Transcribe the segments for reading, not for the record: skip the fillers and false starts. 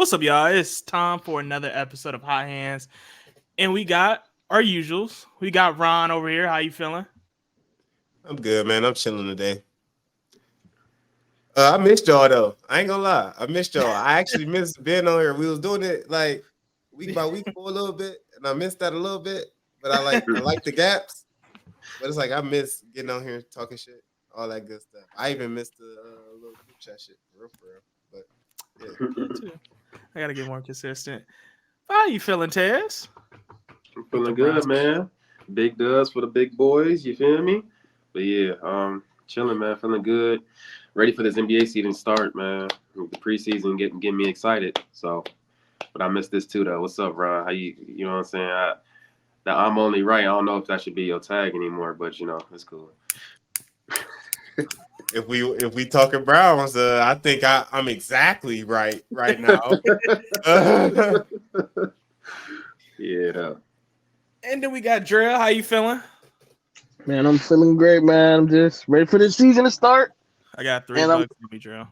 What's up, y'all? It's time for another episode of Hot Hands, and we got our usuals. We got Ron over here. How you feeling? I'm good, man. I'm chilling today. I missed y'all though. I ain't gonna lie. I missed y'all. I actually missed being on here. We was doing it like week by week for a little bit, and I missed that a little bit. But I like the gaps. But it's like I miss getting on here talking shit, all that good stuff. I even missed the little group chat shit for real. But yeah, Me too. I gotta get more consistent. How you feeling, Tez? I'm With the feeling Ron. good, man. Big dubs for the big boys. You feel me? But yeah, chilling, man. Feeling good. Ready for this NBA season start, man. The preseason getting me excited. So, but I missed this too, though. What's up, Ron? How you? You know what I'm saying? Now I'm only right. I don't know if that should be your tag anymore, but it's cool. if we talking Browns, I think I'm exactly right now. Yeah. Though. And then we got Drill. How you feeling? Man, I'm feeling great, man. I'm just ready for this season to start. I got three And I'm bucks on me, Drill.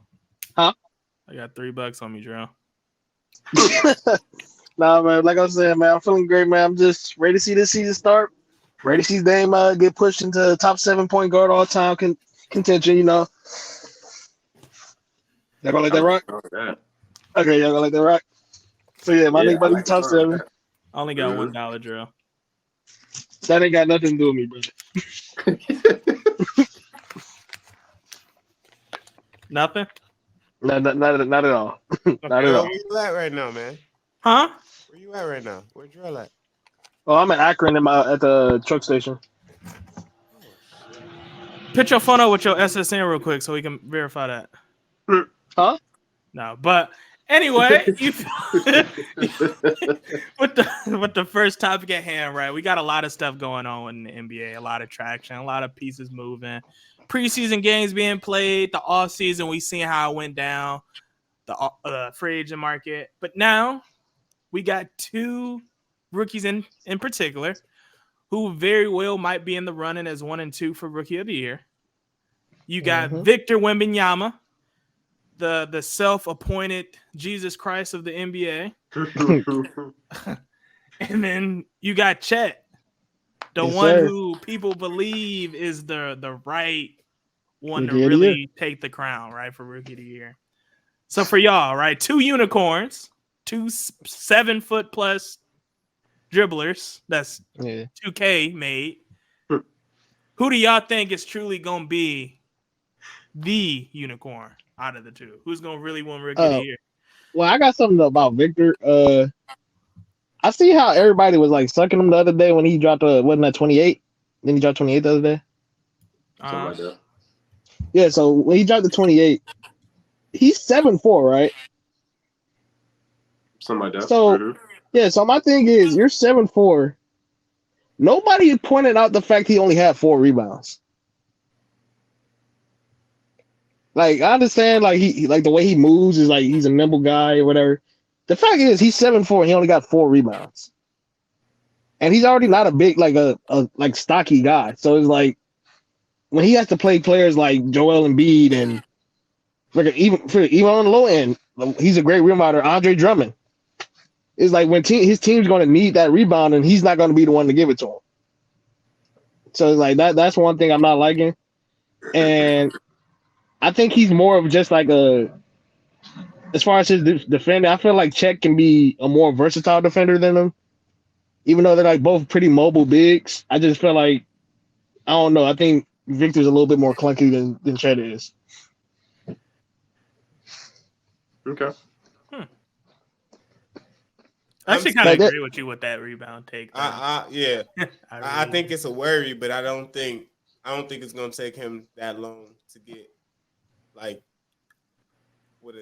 Huh? I got $3 on me, Drill. Nah, man. Like I was saying, man, I'm feeling great, man. I'm just ready to see this season start. Ready to see Dame get pushed into top 7 point guard all time contention. Y'all gonna let I that rock? like that. Okay, y'all gonna let that rock. So yeah, my Yeah, nigga I about to be like top 7. I only got Mhm. $1, Drill. That ain't got nothing to do with me, brother. Nothing? Not at all. Not at Where all. you at right now, man? Huh? Where you at right now? Where Drill at? Oh, I'm in Akron at the truck station. Oh shit. Put your phone up with your SSN real quick so we can verify that. Huh? No, but anyway, with the first topic at hand, right? We got a lot of stuff going on in the NBA, a lot of traction, a lot of pieces moving. Preseason games being played, the off season we seen how it went down, the free agent market. But now we got two rookies in particular who very well might be in the running as 1 and 2 for rookie of the year. You got Mhm. Victor Wembanyama, the self-appointed Jesus Christ of the NBA. And then you got Chet, the Yes, one sir. who people believe is the right one to Rookie of the year. really take the crown, right, for rookie of the year. So for y'all, right, two unicorns, two 7-foot plus dribblers. That's Yeah. 2K made. Who do y'all think is truly gonna be the unicorn out of the two? Who's gonna really win rookie of the Uh, year? well, I got something about Victor. I see how everybody was like sucking him the other day when he dropped wasn't that 28? Then he dropped 28 the other day. Something Uh, like that. Yeah, so when he dropped the 28, he's 7'4", right? Something like that. So Mm-hmm. yeah, so my thing is you're 7'4". Nobody pointed out the fact he only had 4 rebounds. Like I understand like he like the way he moves is like he's a nimble guy or whatever. The fact is he's 7'4" and he only got 4 rebounds. And he's already not a big like a like stocky guy. So it's like when he has to play players like Joel Embiid and like even on the low end, he's a great rebounder. Andre Drummond. It's like when his team's going to need that rebound, and he's not going to be the one to give it to him. So it's like that's one thing I'm not liking, and I think he's more of just like as far as his defender. I feel like Chet can be a more versatile defender than him, even though they're like both pretty mobile bigs. I just feel like I don't know. I think Victor's a little bit more clunky than Chet is. Okay. I I'm actually kind of Like that. agree with you with that rebound take. Though. yeah. I I really think do. it's a worry, but I don't think it's gonna take him that long to get like what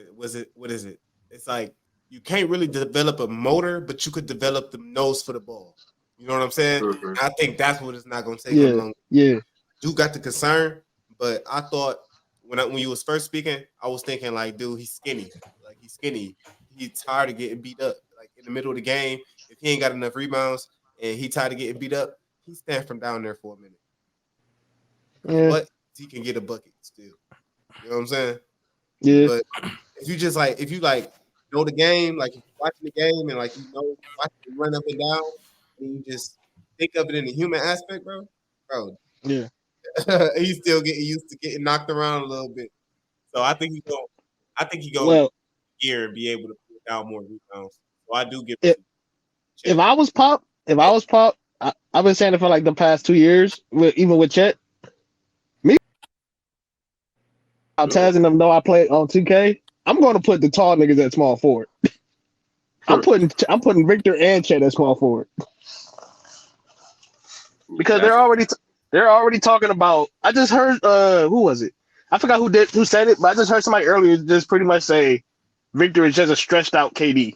is it? It's like you can't really develop a motor, but you could develop the nose for the ball. You know what I'm saying? Mm-hmm. I think that's what it's not gonna take him Yeah, long. yeah, You got the concern, but I thought when you was first speaking, I was thinking like, dude, he's skinny. Like he's skinny. He's tired of getting beat up. Like in the middle of the game, if he ain't got enough rebounds and he tired of getting beat up, he stand from down there for a minute. yeah, But he can get a bucket still. You know what I'm saying? yeah. But if you like know the game, like if you're watching the game and like watching him run up and down, and you just think of it in the human aspect, bro, Yeah. he's still getting used to getting knocked around a little bit. So I think he going Well, year and be able to put down more rebounds. So I do give if it if I was Pop, I've been saying it for like the past 2 years, even with Chet. Me, I'm tagging them. Know I play on 2K. I'm going to put the tall niggas at small forward. I'm putting Victor and Chet at small forward because they're already talking about. I just heard who was it? I forgot who said it, but I just heard somebody earlier just pretty much say Victor is just a stretched out KD.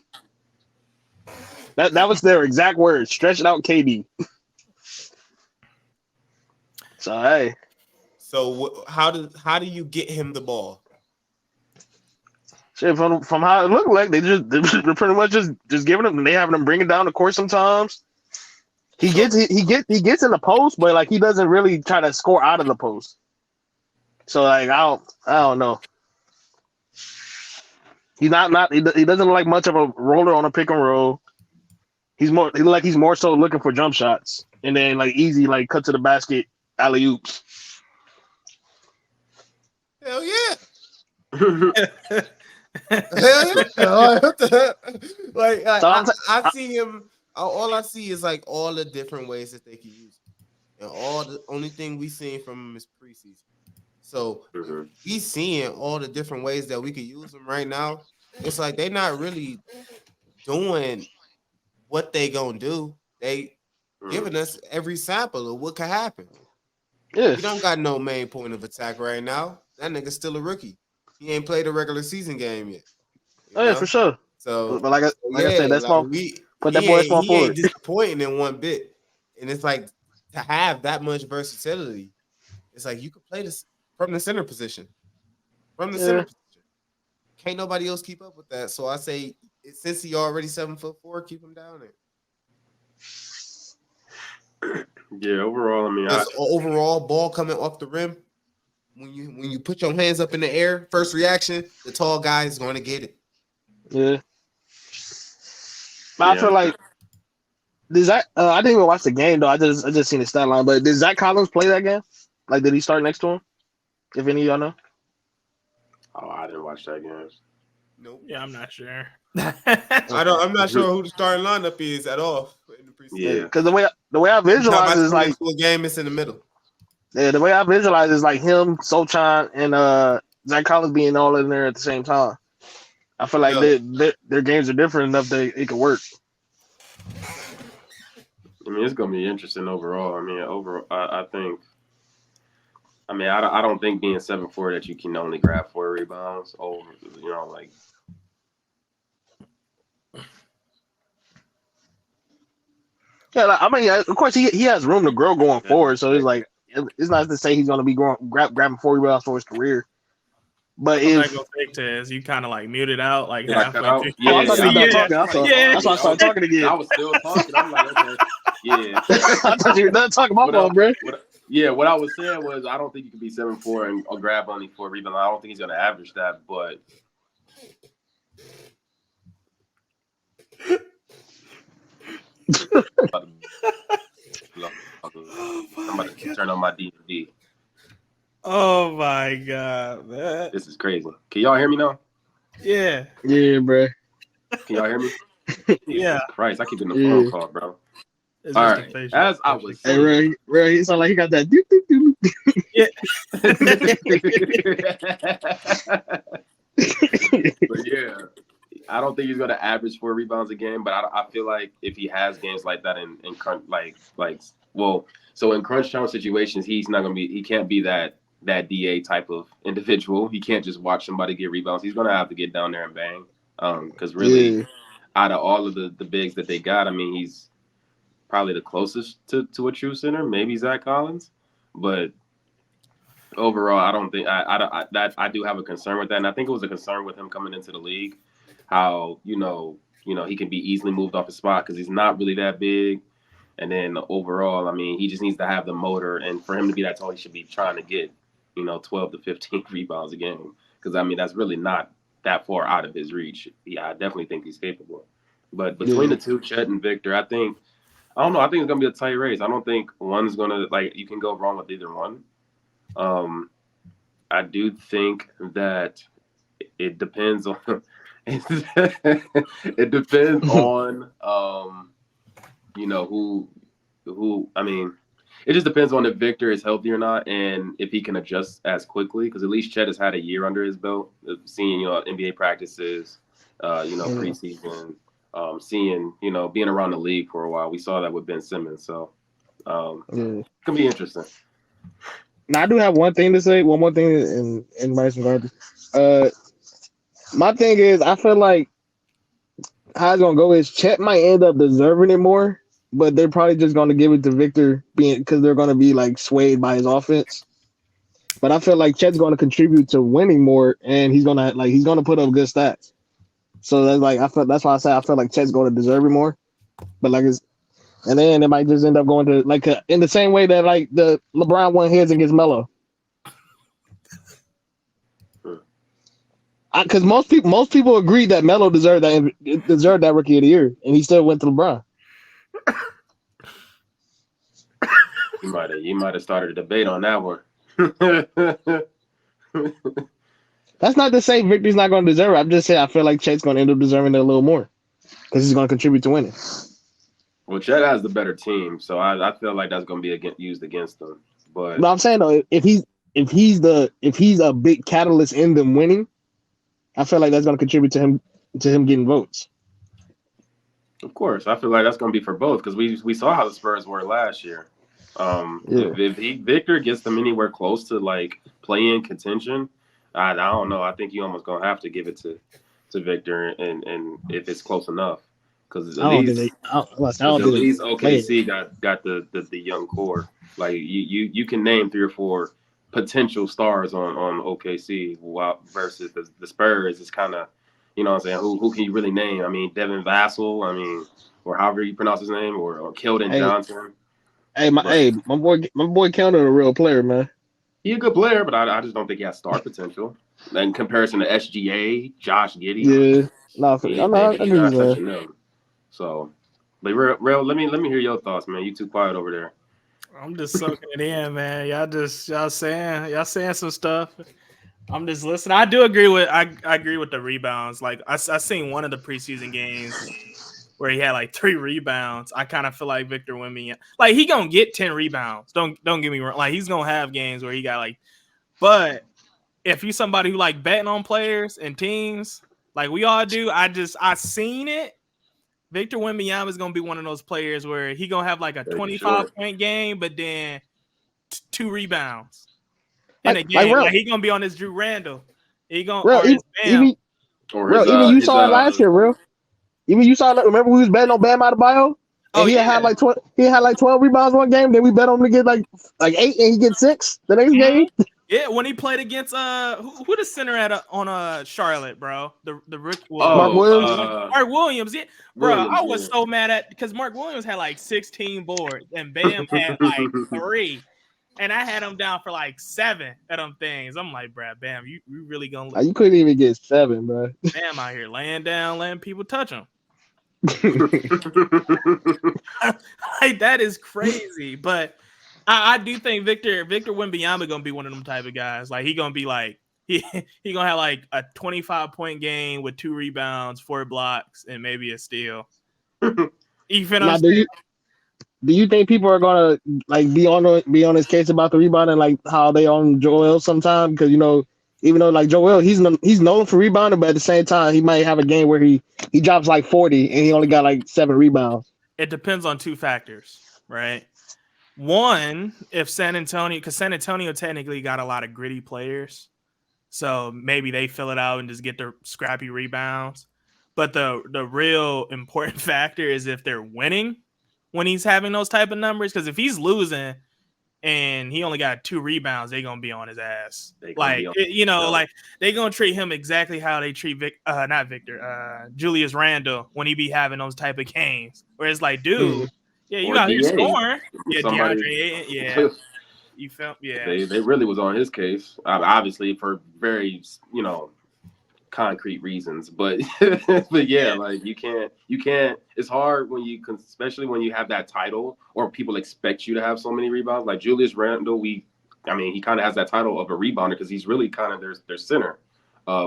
That was their exact words, stretched out KD. So hey. So how do you get him the ball? Shit, from how it looked like, they're pretty much just giving him. They having him bring it down the court sometimes. He gets in the post, but like he doesn't really try to score out of the post. So like I don't know. He doesn't look like much of a roller on a pick and roll. He's more so looking for jump shots and then like easy like cut to the basket alley oops. Hell yeah. Like I see him. All I see is like all the different ways that they can use him, and all the only thing we seen from him is preseason. So we seeing all the different ways that we could use him right now. It's like they're not really doing what they gonna do. They giving us every sample of what could happen. Yeah, He don't got no main point of attack right now. That nigga's still a rookie. He ain't played a regular season game yet. yeah, for sure. So, but like I said, that's small. Put that boy he small forward. ain't disappointing in one bit. And it's like to have that much versatility, it's like you could play this from the center position. From the center position. Can't nobody else keep up with that. So I say since he already 7'4", keep him down there. Yeah, overall, I mean, overall ball coming off the rim. When you put your hands up in the air, first reaction, the tall guy is going to get it. Yeah. But I feel like does that I didn't even watch the game though. I just seen the stat line. But did Zach Collins play that game? Like did he start next to him? If any of y'all know? Oh, I didn't watch that game. Nope. Yeah, I'm not sure. I'm not sure who the starting lineup is at all in the preseason. Yeah, because the way I visualize is like a game is in the middle. Yeah, the way I visualize is like him, Sochan, and Zach Collins being all in there at the same time. I feel like their games are different enough that it could work. I mean, it's gonna be interesting overall. I mean, I think. I mean, I don't think being 7'4" that you can only grab 4 rebounds over, like. Yeah, like, I mean, of course he has room to grow going forward. So it's like it's not to say he's going to be grabbing 4 rebounds for his career. But I'm not gonna fake Tez. You kind of like muted out like halfway through. I thought you were done talking. That's why I started talking again. I was still talking. I'm like, okay, yeah. I thought you were done talking about ball, bro. What I was saying was I don't think you can be 7'4" and or grab only 4 rebounds. I don't think he's going to average that, but. I'm about to turn on my DVD. Oh my god, man! This is crazy. Can y'all hear me now? Yeah, bro. Can y'all hear me? Yeah. Christ, I keep getting a phone call, bro. It's all right. As I was saying, Ray, he sound like he got that. Yeah. But yeah, I don't think he's going to average 4 rebounds a game, but I feel like if he has games like that in crunch time situations, he's not going to be. He can't be that DA type of individual. He can't just watch somebody get rebounds. He's going to have to get down there and bang. Because really, out of all of the bigs that they got, I mean, he's probably the closest to a true center, maybe Zach Collins. But overall, I don't think I do have a concern with that, and I think it was a concern with him coming into the league, how he can be easily moved off his spot because he's not really that big. And then overall, I mean, he just needs to have the motor, and for him to be that tall, he should be trying to get 12 to 15 rebounds a game because I mean that's really not that far out of his reach. Yeah, I definitely think he's capable. But between the two, Chet and Victor, I don't know. I think it's gonna be a tight race. I don't think one's gonna you can go wrong with either one. I do think that it depends on it depends on who I mean, it just depends on if Victor is healthy or not and if he can adjust as quickly, because at least Chet has had a year under his belt of seeing NBA practices, preseason, seeing being around the league for a while. We saw that with Ben Simmons, so it's gonna be interesting. Now I do have one thing to say. One more thing in Madison Garden. My thing is, I feel like how it's gonna go is Chet might end up deserving it more, but they're probably just gonna give it to Victor because they're gonna be like swayed by his offense. But I feel like Chet's gonna contribute to winning more, and he's gonna put up good stats. So that's why I say I feel like Chet's gonna deserve it more. But and then it might just end up going to in the same way that like the LeBron won his against Melo. Because most people agreed that Melo deserved that Rookie of the Year, and he still went to LeBron. You might have started a debate on that one. That's not to say Victor's not going to deserve it. I'm just saying I feel like Chet's going to end up deserving it a little more because he's going to contribute to winning. Well, Chet has the better team, so I feel like that's going to be used against him. But I'm saying though, if he's a big catalyst in them winning, I feel like that's going to contribute to him getting votes. Of course, I feel like that's going to be for both because we saw how the Spurs were last year. If Victor gets them anywhere close to like play-in contention, I don't know. I think you almost going to have to give it to Victor, and if it's close enough, because at least OKC got the young core. Like you can name 3 or 4 potential stars on OKC, versus the Spurs. It's kind of, you know what I'm saying, who can you really name? I mean, Devin Vassell, or however you pronounce his name, or Keldon Johnson. My boy Keldon a real player, man. He's a good player, but I just don't think he has star potential. In comparison to SGA, Josh Giddey. Yeah. He's not touching them. So, but Rell, let me hear your thoughts, man. You too quiet over there. I'm just soaking it in, man. Y'all saying some stuff. I'm just listening. I agree with the rebounds. Like I seen one of the preseason games where he had like 3 rebounds. I kind of feel like Victor Wembanyama, like he gonna get 10 rebounds. Don't get me wrong. Like he's gonna have games where he got but if you're somebody who like betting on players and teams, like we all do, I seen it. Victor Wembanyama is gonna be one of those players where he gonna have like a 25-point game, but then 2 rebounds in a game. Like he gonna be on his Drew Randall. He gonna even you saw it last year, bro. Even you saw that. Remember we was betting on Bam Adebayo? And he had like 12 rebounds one game. Then we bet on him to get like 8, and he gets 6 the next game. Yeah, when he played against who the center on Charlotte, bro, the Rick Mark Williams. Mark Williams, yeah, bro. I was so mad because Mark Williams had like 16 boards and Bam had like 3, and I had him down for like 7 of them things. I'm like, bro, Bam, you really gonna? You couldn't even get 7, bro. Bam out here laying down, letting people touch him. Like that is crazy, but I do think Victor Wembanyama gonna be one of them type of guys. Like he gonna be like he gonna have like a 25-point game with 2 rebounds, 4 blocks, and maybe a steal. You feel what I'm saying? Do you think people are gonna like be on his case about the rebounding, like how they on Joel sometimes? Because even though like Joel, he's known for rebounding, but at the same time he might have a game where he drops like 40 and he only got like 7 rebounds. It depends on 2 factors, right? One, if San Antonio technically got a lot of gritty players, so maybe they fill it out and just get their scrappy rebounds. But the real important factor is if they're winning when he's having those type of numbers. Because if he's losing and he only got 2 rebounds, they're gonna be on his ass. Like they're gonna treat him exactly how they treat Julius Randle when he be having those type of games. Where it's like, dude. Yeah, you out here scoring. Yeah, DeAndre. Yeah, you felt. Yeah, they really was on his case. Obviously, for very concrete reasons, but but yeah, like you can't. It's hard when you can, especially when you have that title or people expect you to have so many rebounds. Like Julius Randle, he kind of has that title of a rebounder because he's really kind of their center.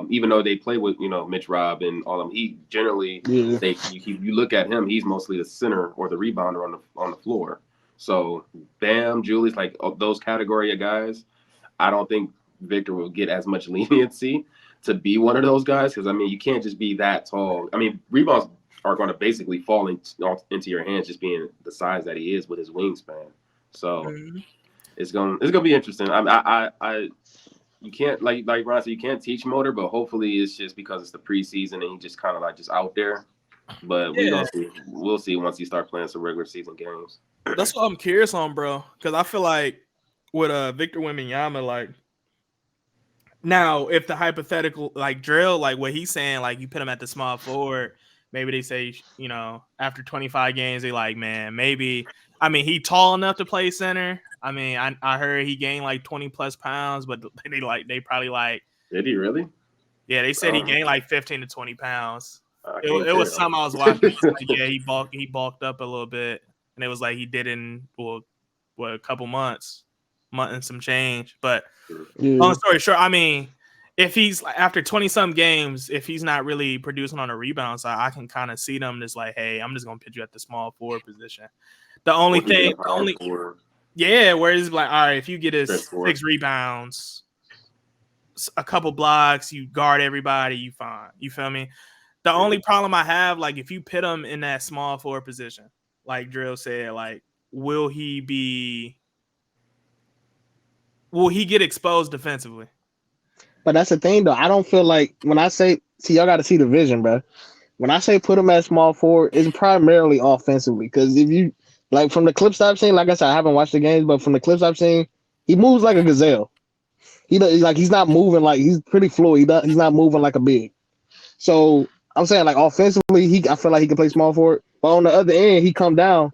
Even though they play with Mitch Robb and all of them, he generally you look at him, he's mostly the center or the rebounder on the floor. So Bam, Julius, like those category of guys, I don't think Victor will get as much leniency to be one of those guys because you can't just be that tall. Rebounds are going to basically fall into your hands just being the size that he is with his wingspan. So it's gonna be interesting. You can't like Ron said, you can't teach motor, but hopefully it's just because it's the preseason and he just kind of like just out there. But we'll see once he start playing some regular season games. That's what I'm curious on, bro, because I feel like with Victor Wembanyama, like now if the hypothetical like drill, like what he's saying, like you put him at the small forward, maybe they say after 25 games they like, man, maybe he tall enough to play center. I heard he gained like 20 plus pounds, but they probably like. Did he really? Yeah, they said he gained like 15 to 20 pounds. It was something I was watching. Yeah, he bulked up a little bit, and it was like he did in a couple month and some change. But long story short, if he's after 20-some games, if he's not really producing on a rebound side, I can kind of see them just like, hey, I'm just gonna put you at the small forward position. Where it's like, all right, if you get us 6 rebounds, a couple blocks, you guard everybody, you fine. You feel me? The only problem I have, like, if you put him in that small forward position, like Drill said, like, will he get exposed defensively? But that's the thing, though. I don't feel like when I say, y'all got to see the vision, bro. When I say put him at small forward, it's primarily offensively. Because if you, like, from the clips I've seen, like I said, I haven't watched the games, but from the clips I've seen, he moves like a gazelle. He's not moving like, he's pretty fluid. He's not moving like a big. So I'm saying, like, offensively, I feel like he can play small forward. But on the other end, he come down.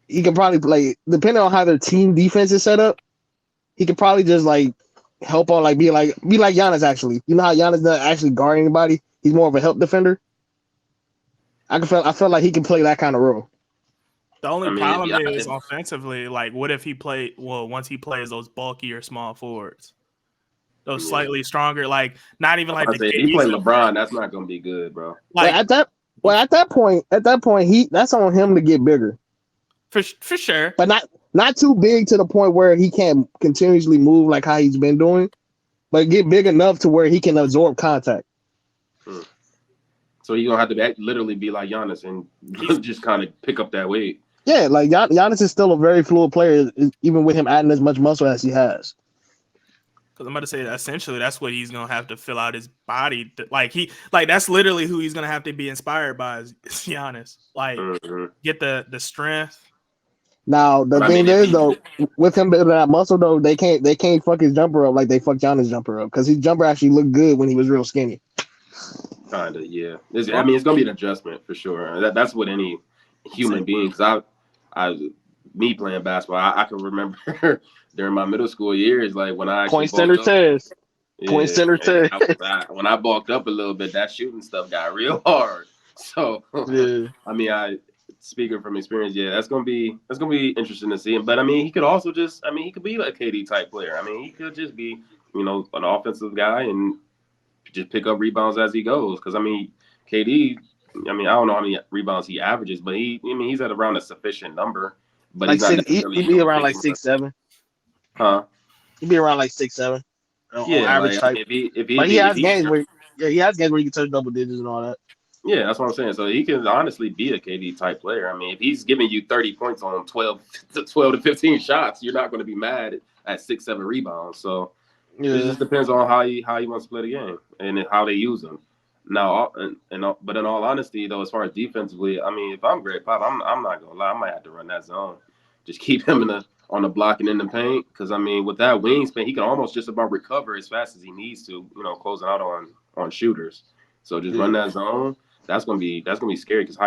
He can probably play, depending on how their team defense is set up, he could probably just, like, help on, like, be like Giannis, actually. You know how Giannis doesn't actually guard anybody? He's more of a help defender. I feel like he can play that kind of role. The only problem is offensively, like, what if once he plays those bulkier small forwards? Those slightly stronger, like, not even like if he play LeBron, that's not going to be good, bro. Like, at that point, that's on him to get bigger. For sure. But not too big to the point where he can't continuously move like how he's been doing, but get big enough to where he can absorb contact. So you're going to have to literally be like Giannis and just kind of pick up that weight. Yeah, like Giannis is still a very fluid player, even with him adding as much muscle as he has. Because I'm about to say that essentially that's what he's gonna have to fill out his body. That's literally who he's gonna have to be inspired by is Giannis. Like get the strength. Now the thing is though, with him building that muscle though, they can't fuck his jumper up like they fucked Giannis' jumper up because his jumper actually looked good when he was real skinny. Kinda, yeah. It's gonna be an adjustment for sure. That's what any human being. Because me playing basketball, I can remember during my middle school years, like when I point center test. Point center test. When I bulked up a little bit, that shooting stuff got real hard. So I speaking from experience, that's gonna be interesting to see him. But he could also he could be a KD type player. He could just be an offensive guy and just pick up rebounds as he goes. Because KD. I don't know how many rebounds he averages, but he's at around a sufficient number. But like he'd be around like 6'7". Huh? He'd be around like 6'7". On average type. He has games where he can touch double digits and all that. Yeah, that's what I'm saying. So he can honestly be a KD type player. If he's giving you 30 points on 12 to 15 shots, you're not going to be mad at 6-7 rebounds. So it just depends on how he wants to play the game and how they use him. Now, but in all honesty, though, as far as defensively, if I'm Greg Pop, I'm not gonna lie, I might have to run that zone. Just keep him on the block and in the paint, because with that wingspan, he can almost just about recover as fast as he needs to, closing out on shooters. So just run that zone. That's gonna be scary because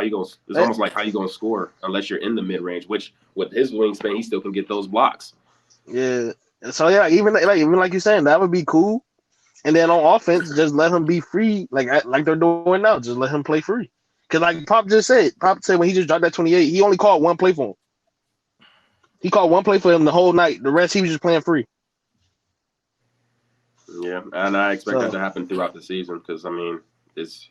it's almost like how you gonna score unless you're in the mid range, which with his wingspan, he still can get those blocks. Yeah. So even like you're saying, that would be cool. And then on offense, just let him be free, like they're doing now. Just let him play free. Because like Pop said when he just dropped that 28, he only called one play for him. He called one play for him the whole night. The rest he was just playing free. Yeah, and I expect that to happen throughout the season because I mean, it's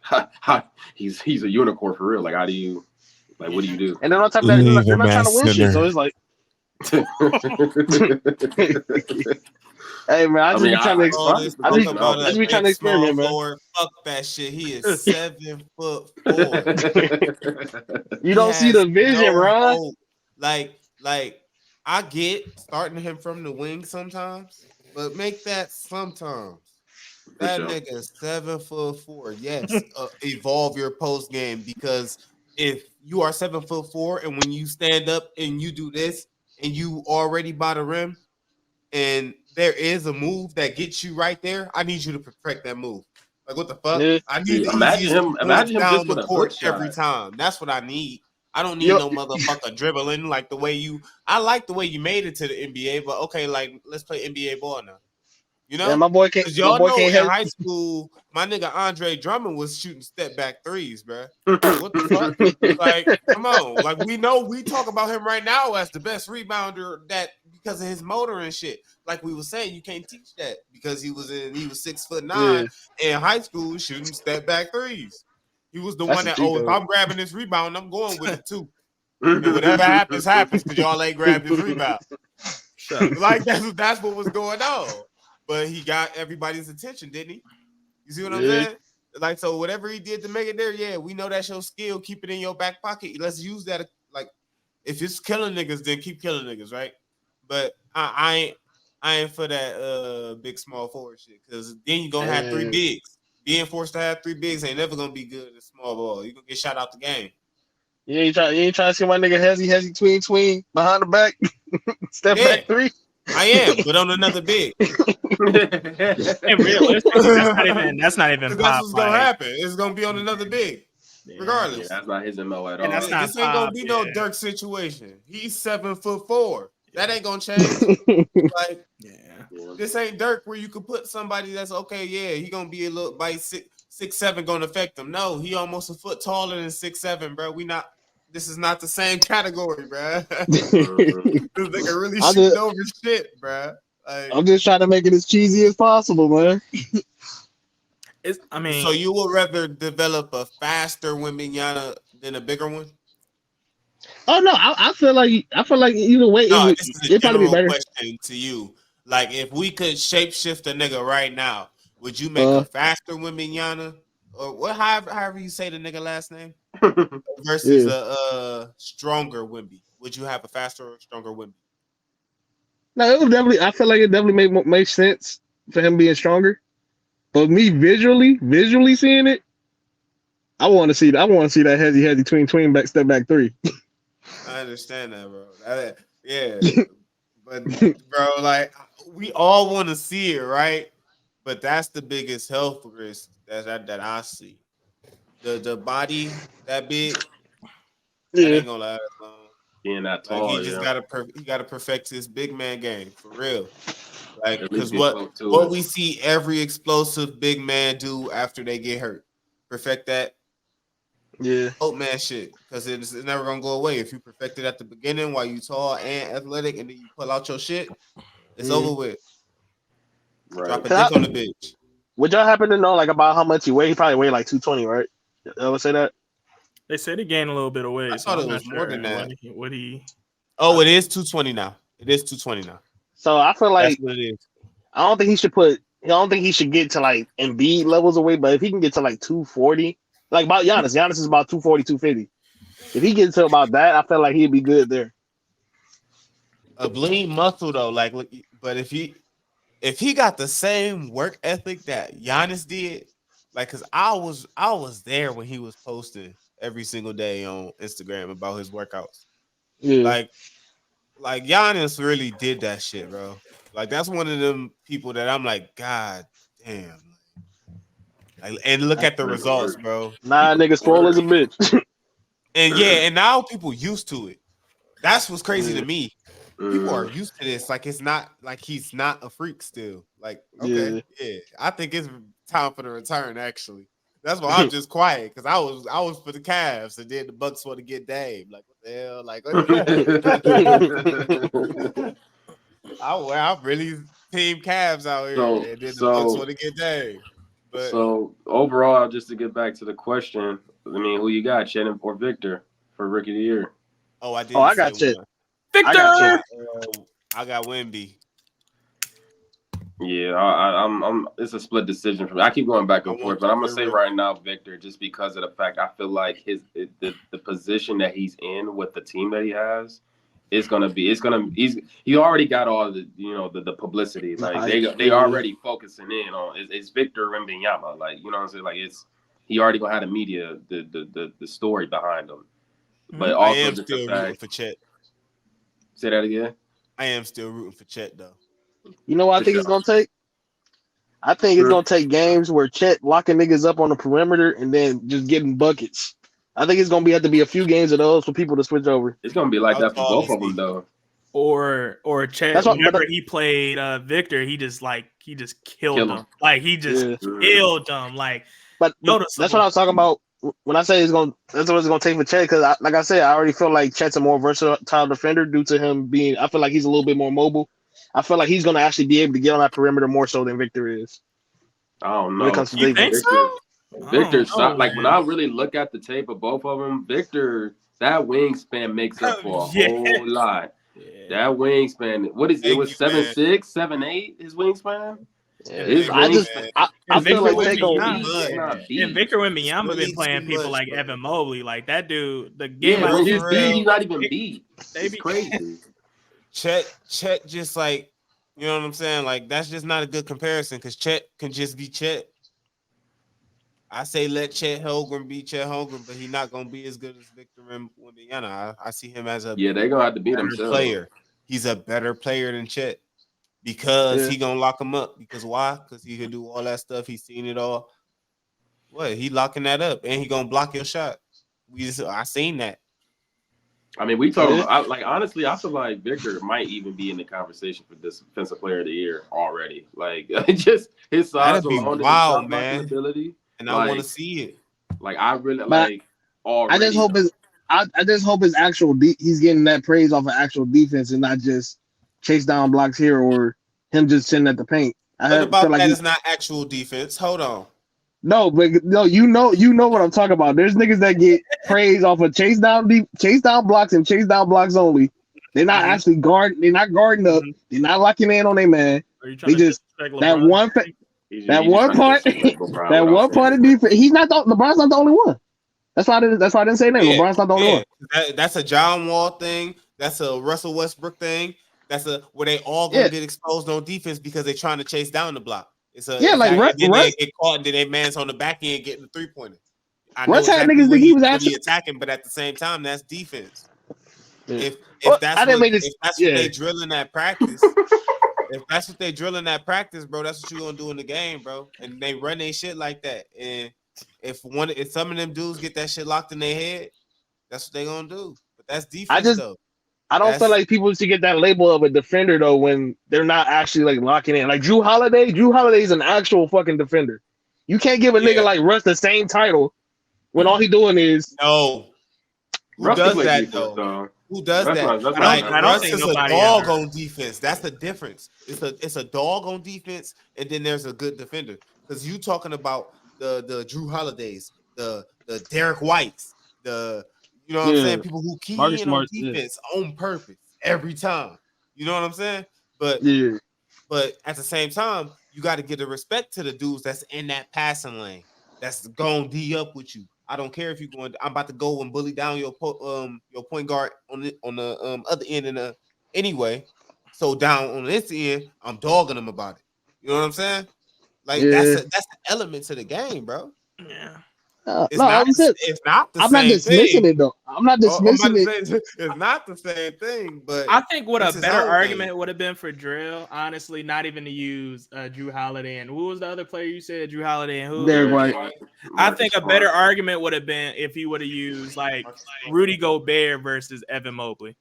he's a unicorn for real. Like, how do you, like, what do you do? And then on top of that, they're not trying to win shit. So it's like, hey man, I just be trying to experiment, man. Fuck that shit. He is 7'4". You don't see the vision, Ron. Like I get starting him from the wing sometimes, but make that sometimes. That nigga is 7'4". Yes, evolve your post game because if you are 7'4" and when you stand up and you do this and you already by the rim and there is a move that gets you right there, I need you to perfect that move. Like what the fuck? Yeah. I need imagine him down just with the a court hook every shot. time. That's what I need. I don't need no motherfucker dribbling like the way you. I like the way you made it to the NBA, but okay, like let's play NBA ball now. You know, yeah, my boy can't. Because y'all know in high school, my nigga Andre Drummond was shooting step back threes, bro. Like, what the fuck? Like, come on. Like, we know we talk about him right now as the best rebounder that because of his motor and shit. Like we were saying, you can't teach that because he was 6'9" in high school shooting step back threes. He was the one that, if I'm grabbing this rebound, I'm going with it too. And whatever happens because y'all ain't grabbed his rebound. Like that's what was going on. But he got everybody's attention, didn't he? You see what I'm saying? Like, so whatever he did to make it there, yeah, we know that's your skill. Keep it in your back pocket. Let's use that. Like, if it's killing niggas, then keep killing niggas, right? But I ain't for that big small forward shit because then you're gonna have three bigs. Being forced to have three bigs ain't never gonna be good in small ball. You're gonna get shot out the game. You ain't trying to see my nigga hezzy tween behind the back, step back three. I am, but on another big. And realistically, that's not even that's what's gonna happen. It's gonna be on another big, regardless. Yeah, that's not his MO at all. And that's not this ain't gonna be no Dirk situation. He's 7'4". That ain't gonna change. Like, this ain't Dirk where you could put somebody that's okay. Yeah, he gonna be a little by 6'7" gonna affect him. No, he almost a foot taller than 6'7", bro. This is not the same category, bro. This nigga really shooting over shit, bro. Like, I'm just trying to make it as cheesy as possible, man. So you would rather develop a faster wembanyama than a bigger one? Oh no, I feel like either way, this is a it'd probably be better. question to you. Like, if we could shapeshift a nigga right now, would you make a faster wembanyama or what? However you say the nigga last name versus a stronger Wemby? Would you have a faster or stronger Wemby? No, it would definitely. I feel like it definitely makes sense for him being stronger. But me visually seeing it, I want to see that hezzy tween back step back three. I understand that, bro. But bro, like we all want to see it, right? But that's the biggest health risk that I see. The body that big, that ain't gonna last long. Being that tall, he just gotta perfect his big man game for real. Like, because what we see every explosive big man do after they get hurt, perfect that. Old man shit, because it's never gonna go away. If you perfect it at the beginning while you tall and athletic, and then you pull out your shit, it's over with. Right. Drop a dick on the bitch. Would y'all happen to know like about how much he weighed? He probably weighed like 220, right? You ever say that? They said he gained a little bit of weight. I thought it was more than that. What he? Oh, it is 220 now. It is 220 now. So I feel like that's what it is. I don't think he should get to like Embiid levels of weight, but if he can get to like 240, like about Giannis is about 240, 250. If he gets to about that, I feel like he'd be good there. A lean muscle though, like, but if he got the same work ethic that Giannis did, like, cause I was there when he was posting every single day on Instagram about his workouts. Yeah. Like Giannis really did that shit, bro. Like, that's one of them people that I'm like, God damn. Like, and look at the results, bro. Nah, nigga, swole as a bitch. And now people used to it. That's what's crazy to me. People are used to this. Like it's not like he's not a freak still. Like okay, yeah. I think it's time for the return. Actually, that's why I'm just quiet because I was for the Cavs and then the Bucks want to get Dame. Like what the hell? Like I'm really team Cavs out here, and then the Bucks want to get Dame. But so overall, just to get back to the question, I mean, who you got, Chet or Victor for Rookie of the Year? Oh, I did. I got Chet. Victor. I got Wemby. Yeah, I'm. It's a split decision for me. I keep going back and forth, but I'm gonna say right now, Victor, just because of the fact I feel like the position that he's in with the team that he has is gonna be. He already got all the the publicity. Like they already focusing in on is Victor Wembanyama. Like you know what I'm saying. Like he already gonna have the media the story behind him. But also I am still rooting for Chet. Say that again. I am still rooting for Chet though. You know what I think it's gonna take? I think it's gonna take games where Chet locking niggas up on the perimeter and then just getting buckets. I think it's gonna have to be a few games of those for people to switch over. It's gonna be like that for both of them though. Or Chet. Whenever he played Victor, he just killed him. Like he just killed him. Like, but that's what I was talking about when I say that's what it's gonna take for Chet. Because like I said, I already feel like Chet's a more versatile defender due to him being. I feel like he's a little bit more mobile. I feel like he's going to actually be able to get on that perimeter more so than Victor is. I don't know. When it comes to Victor, Victor shot like when I really look at the tape of both of them, Victor, that wingspan makes up for a whole lot. Yeah. That wingspan, what is it? Was 7'6", 7'8", his wingspan? Yeah. I feel like Victor Wembanyama been playing people like Evan Mobley, like that dude. The game he's not even beat. It's crazy. Chet just like, you know what I'm saying? Like, that's just not a good comparison because Chet can just be Chet. I say let Chet Holmgren be Chet Holmgren, but he's not going to be as good as Victor Wembanyama. I see him as they're going to have to beat him player. He's a better player than Chet because he going to lock him up. Because why? Because he can do all that stuff. He's seen it all. What? He locking that up, and he going to block your shot. I seen that. I mean, we talk about, honestly, I feel like Victor might even be in the conversation for this Defensive Player of the Year already. Like, just his size alone, wild, man. Ability, and I want to see it. Like, I really already. I just hope his actual he's getting that praise off of actual defense and not just chase down blocks here or him just sitting at the paint. It's not actual defense. Hold on. No, you know what I'm talking about. There's niggas that get praise off of chase down blocks and chase down blocks only. They're not actually guarding. They're not guarding up. They're not locking in on their man. They just that one part of defense. He's not LeBron's not the only one. That's why I didn't say that. LeBron's not the only one. That's a John Wall thing. That's a Russell Westbrook thing. That's where they all gonna get exposed on defense because they're trying to chase down the block. Then they get caught and then they man's on the back end getting the 3-pointer. I know exactly niggas think he was actually attacking, but at the same time, that's defense. Yeah. If that's what they drill in that practice, bro, that's what you're gonna do in the game, bro. And they run their shit like that. And if some of them dudes get that shit locked in their head, that's what they gonna do. But that's defense though. I don't feel like people should get that label of a defender though when they're not actually like locking in. Like Drew Holiday is an actual fucking defender. You can't give a nigga like Russ the same title when all he doing is Who does that though? Who does that? I don't think it's a dog on defense. That's the difference. It's a dog on defense, and then there's a good defender. Because you talking about the Drew Holidays, the Derek Whites, you know what I'm saying? People who key in on defense on purpose every time. You know what I'm saying? But at the same time, you got to give the respect to the dudes that's in that passing lane. That's going D up with you. I don't care if you're going. I'm about to go and bully down your point guard on the other end anyway. So down on this end, I'm dogging them about it. You know what I'm saying? Like that's an element to the game, bro. Yeah. It's not dismissing it though. I'm not dismissing it. It's not the same thing, but I think what a better argument would have been for Drill, honestly, not even to use Drew Holiday and who was the other player you said? Drew Holiday and who? Derek White. I think a better argument would have been if he would have used like Rudy Gobert versus Evan Mobley,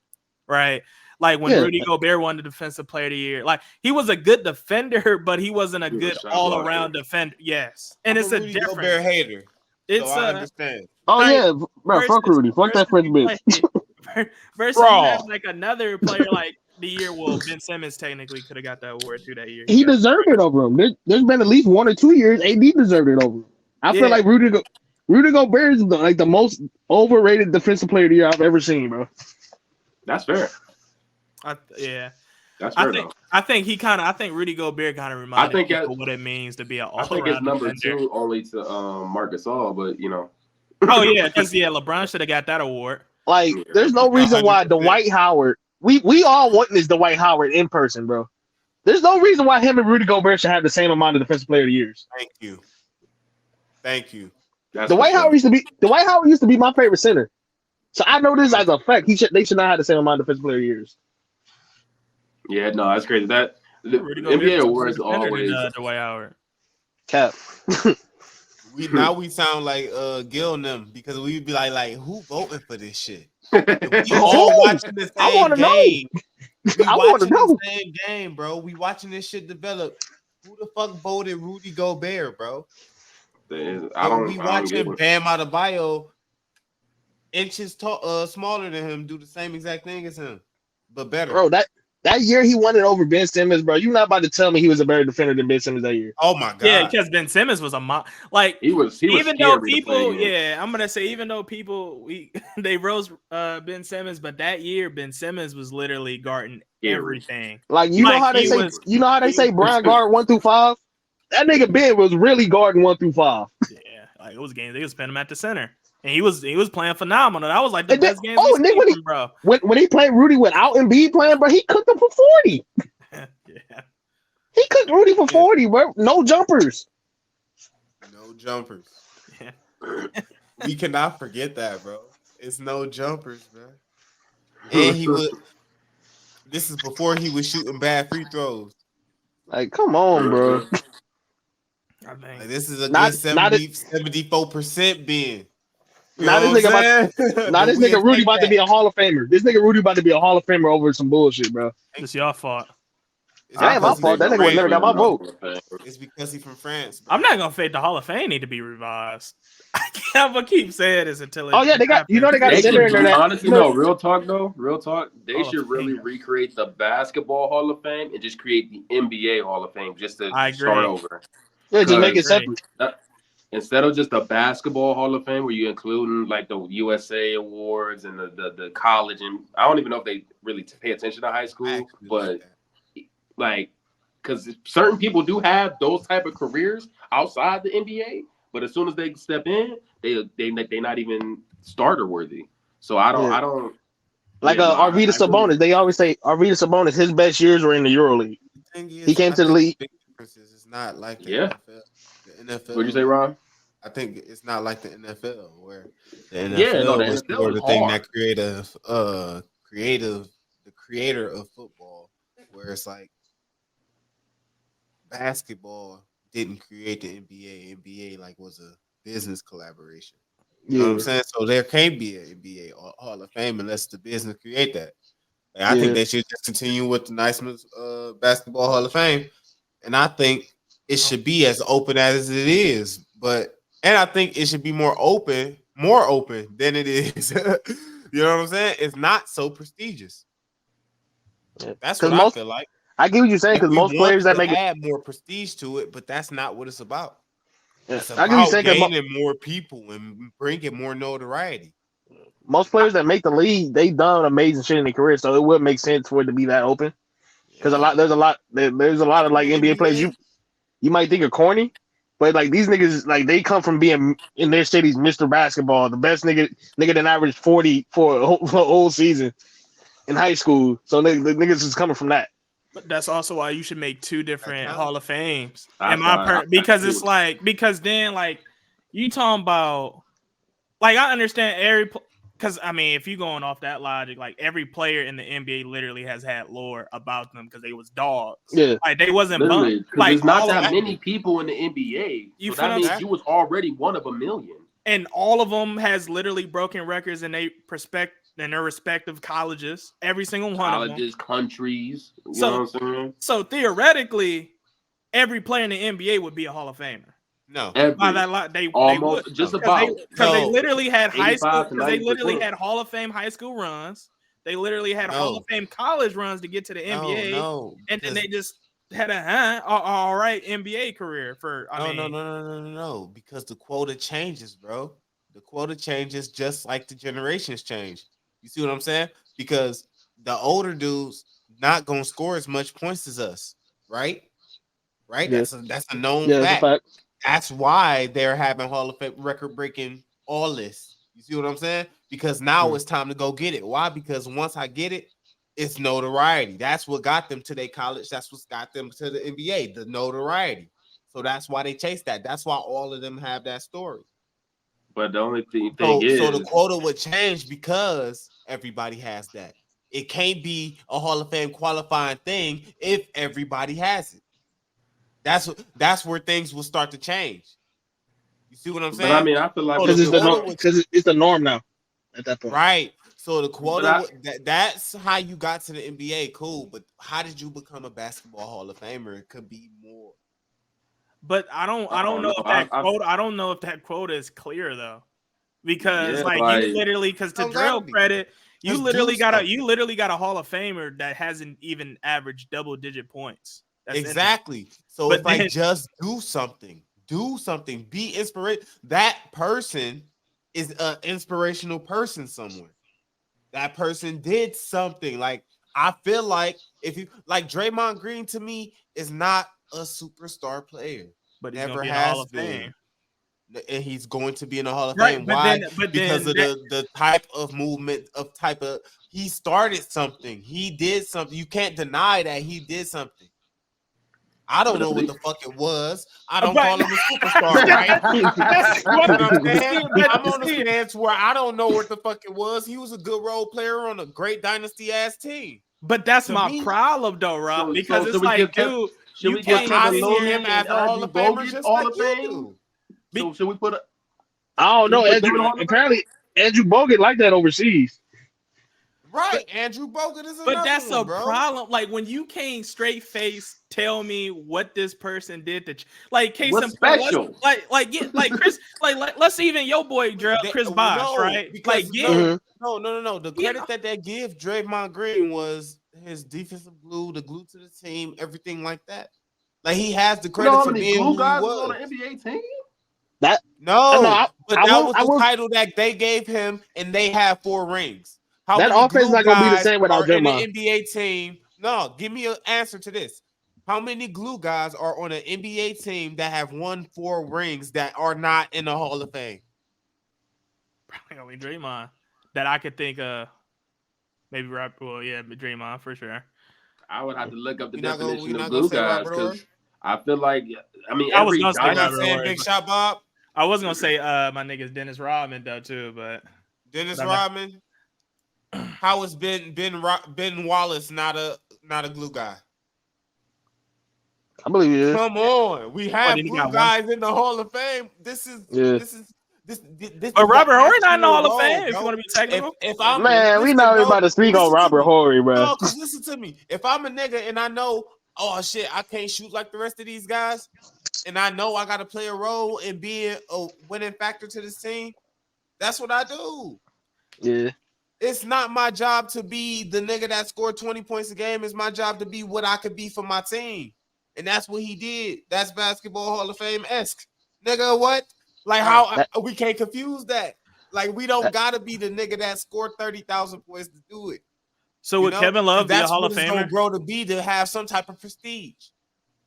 right? Like when Yeah. Rudy Gobert won the Defensive Player of the Year. Like he was a good defender, but he wasn't a He was good a shot all-around blocker. defender. Yes. And I'm it's a a Rudy difference. Gobert hater, so It's I a understand. Oh like, yeah, bro. Fuck Rudy. Fuck that French you bitch. play- versus you Raw. have like another player like the year. Well, Ben Simmons technically could have got that award too that year. He got- deserved it over him. There's been at least 1 or 2 years AD deserved it over him. I feel Yeah. like Rudy Gobert is the most overrated defensive player of the year I've ever seen, bro. That's fair. Yeah. That's fair though. I think Rudy Gobert kind of reminded people what it means to be an I think it's all-around number defender. 2 only to Marc Gasol, but you know. Oh yeah, because LeBron should have got that award. Like, there's no reason why 100%. Dwight Howard. We all want this Dwight Howard in person, bro. There's no reason why him and Rudy Gobert should have the same amount of defensive player of the years. Thank you. That's Dwight for sure. Howard used to be my favorite center. So I know this as a fact. They should not have the same amount of defensive player of the years. Yeah, no, that's crazy. That the Rudy Gobert NBA was a awards better defender always. than, Dwight Howard. Cap. We sound like Gil and them because we'd be like who voting for this shit? yeah, We all watching the I same wanna know. game. We I wanna watching know. the same game, bro. We watching this shit develop. Who the fuck voted Rudy Gobert, bro? I don't. We I don't watching get it. Bam Adebayo inches smaller than him do the same exact thing as him, but better. Bro, that year he won it over Ben Simmons, bro. You're not about to tell me he was a better defender than Ben Simmons that year. Oh my god. Yeah, because Ben Simmons was like He was even though scary to play people, against. yeah, I'm gonna say even though people they rose Ben Simmons, but that year Ben Simmons was literally guarding everything. Like you know how they say Brian guard 1 through 5? That nigga Ben was really guarding 1 through 5. Yeah, like it was games they was putting him at the center, and he was playing phenomenal. That was like the And then- best game. and then from, bro. When he played Rudy without Embiid playing, bro, he cooked him for 40. Yeah, He cooked Rudy for 40, bro. No jumpers. No jumpers. Yeah. We cannot forget that, bro. It's no jumpers, bro. And he would. This is before he was shooting bad free throws. Like, come on, bro. I think Like, this is a Not- good 74% being. Now this nigga Rudy about to be a Hall of Famer. This nigga Rudy about to be a Hall of Famer over some bullshit, bro. it's your fault. That ain't my fault. That nigga would never got my vote. It's because he's from France. Bro. I'm not gonna fake the Hall of Fame need to be revised. I'm gonna keep saying this until it. Oh yeah, they got happens. they got They a center in should, there. honestly, no, real talk though. Real talk. They Hall of should really Fame. recreate the Basketball Hall of Fame and just create the NBA Hall of Fame just to I agree. start over. Yeah, just make it Great. separate. Instead of just the Basketball Hall of Fame where you including like the USA awards and the college, and I don't even know if they really pay attention to high school, but like because certain people do have those type of careers outside the NBA, but as soon as they step in, they not even starter worthy. So I don't Like yeah, Arvydas Sabonis. They always say Arvydas Sabonis, his best years were in the EuroLeague. He came to the league. It's not like the Yeah. NFL. The NFL. What'd you say, Ron? I think it's not like the NFL where the NFL Yeah, no, the was NFL more is the thing hard. that the creator of football, where it's like basketball didn't create the NBA. NBA like was a business collaboration. You know what I'm saying? So there can't be an NBA Hall of Fame unless the business create that. And I think they should just continue with the Naismith's Basketball Hall of Fame. And I think it should be as open as it is. And I think it should be more open than it is. You know what I'm saying? It's not so prestigious. That's what I feel like. I get what you're saying, because most players that make it add more prestige to it, but that's not what it's about. It's I get what you're about saying, gaining more people and bringing more notoriety. most players that make the league, they done amazing shit in their career, so it would make sense for it to be that open. Because there's a lot of like NBA players you might think are corny, but like these niggas, like they come from being in their cities Mr. Basketball, the best nigga that averaged 40 for a whole season in high school. So the niggas is coming from that. But that's also why you should make two different Hall of Fames. That's Because then like you talking about like I understand because I mean if you going off that logic, like every player in the NBA literally has had lore about them because they was dogs. Yeah, like they wasn't Literally, like there's not that that- many people in the NBA. You So that feel means that? you was already one of a million. and all of them has literally broken records in their in their respective colleges, every single one of them. Colleges, countries. You know what I'm saying? So theoretically, every player in the NBA would be a Hall of Famer. No, By that they almost would. just because about they literally had high school. 85 to Because they literally 90%. had Hall of Fame high school runs. They literally had Hall of Fame college runs to get to the NBA. No, and then they just had all right NBA career for. No, because the quota changes, bro. The quota changes just like the generations change. You see what I'm saying? Because the older dudes not gonna score as much points as us, right? Right? Yeah. That's a known Yeah, fact. that's a fact. That's why they're having Hall of Fame record breaking all this. You see what I'm saying? Because now it's time to go get it. Why? Because once I get it, it's notoriety. That's what got them to their college. That's what got them to the NBA, the notoriety. So that's why they chase that. That's why all of them have that story. But the only thing is, so the quota would change because everybody has that. It can't be a Hall of Fame qualifying thing if everybody has it. That's where things will start to change. You see what I'm saying? But I mean, I feel like because it's the norm now at that point, right? So the quota that's how you got to the NBA. Cool, but how did you become a basketball Hall of Famer? It could be more. But I don't know if that quota. I don't know if that quota is clear though, because you literally to drill credit, you literally got a Hall of Famer that hasn't even averaged double-digit points. That's exactly. So but it's like just do something. Do something. Be inspired. That person is an inspirational person somewhere. That person did something. Like I feel like if you like Draymond Green to me is not a superstar player, but never has been. And he's going to be in the Hall of Fame. But Why? Because of the type of movement he started something. He did something. You can't deny that he did something. I don't know what the fuck it was. I don't call him a superstar, right? I'm on the stance where I don't know what the fuck it was. He was a good role player on a great dynasty ass team. But that's my problem, though, Rob. Because it's like, dude, should we get Kevin him as a Hall of Famer just like you do? So should we put? I don't know. Apparently, Andrew Bogut like that overseas. Right, Andrew Bogut is another but that's one, a problem. Like when you can't straight face tell me what this person did to case what's special. Like Chris, let's even your boy Chris Bosh, right? No. The credit that they give Draymond Green was his defensive glue, the glue to the team, everything like that. Like he has the credit for being who he was on the NBA team. But that was the title that they gave him, and they have 4 rings. How that offense not gonna be the same without Draymond. In the NBA team, no. Give me an answer to this. How many glue guys are on an NBA team that have won 4 rings that are not in the Hall of Fame? Probably only Draymond that I could think of. Maybe Draymond for sure. I would have to look up the definition of glue guys because I feel like I was gonna say Big Shot Bob. I was gonna say my niggas Dennis Rodman though too, but Dennis Rodman. How is Ben Wallace not a glue guy? I believe it is. Come on, we have glue guys in the Hall of Fame. This is. But Robert Horry not in the Hall of Fame. If you want to be technical, we not about to speak on Robert Horry, bro. No, because listen to me. If I'm a nigga and I know, oh shit, I can't shoot like the rest of these guys, and I know I got to play a role and be a winning factor to this team, that's what I do. Yeah. It's not my job to be the nigga that scored 20 points a game. It's my job to be what I could be for my team. And that's what he did. That's basketball Hall of Fame-esque. Nigga, what? Like how we can't confuse that. Like we don't got to be the nigga that scored 30,000 points to do it. So would Kevin Love be a Hall of Famer? That's what it's grow to be to have some type of prestige.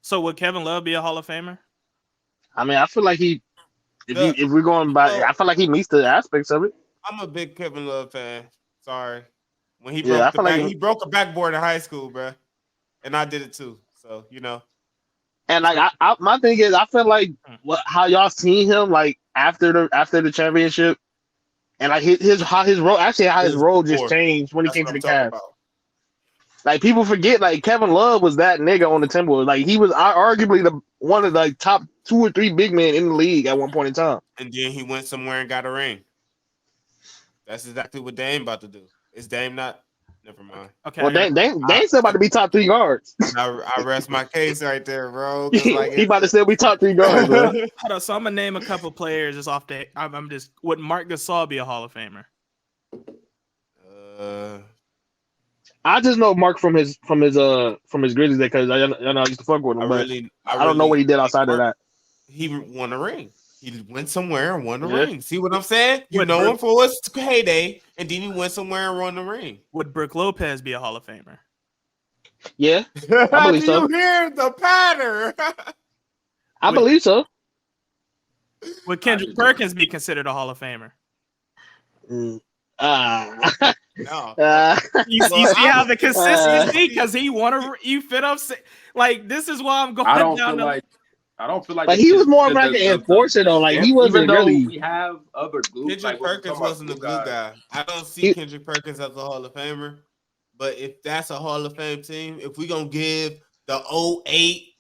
So would Kevin Love be a Hall of Famer? I mean, I feel like if we're going by, I feel like he meets the aspects of it. I'm a big Kevin Love fan. Sorry. When he he broke a backboard in high school, bro. And I did it too. So, you know. And like my thing is, I feel like how y'all seen him like after the championship, and like his role just changed when he came to the Cavs. Like people forget, like Kevin Love was that nigga on the Timberwolves. Like he was arguably one of the top 2 or 3 big men in the league at one point in time. And then he went somewhere and got a ring. That's exactly what Dame about to do. Is Dame not? Never mind. Okay, Well, Dame's still about to be top 3 guards. I rest my case right there, bro. 'Cause, like, He about to still be top 3 guards, bro. hold on. So I'm gonna name a couple players just off the. I'm just. Would Mark Gasol be a Hall of Famer? I just know Mark from his Grizzlies because I know I used to fuck with him, I don't know what he did outside of that. He won a ring. He went somewhere and won a Yeah. ring. See what I'm saying? You Would know Brook- him for his heyday, and then he went somewhere and won the ring. Would Brook Lopez be a Hall of Famer? Yeah, I believe Do so. you hear the pattern? I believe so. Would Kendrick Perkins be considered a Hall of Famer? No. You see how the consistency because he won a. You fit up. Like this is why I'm going. I don't down feel like Like he was more of like an enforcer though. Like he wasn't even though really. we have other glue. Kendrick Perkins wasn't a glue guy. I don't see Kendrick Perkins as a Hall of Famer. But if that's a Hall of Fame team, if we gonna give the 08,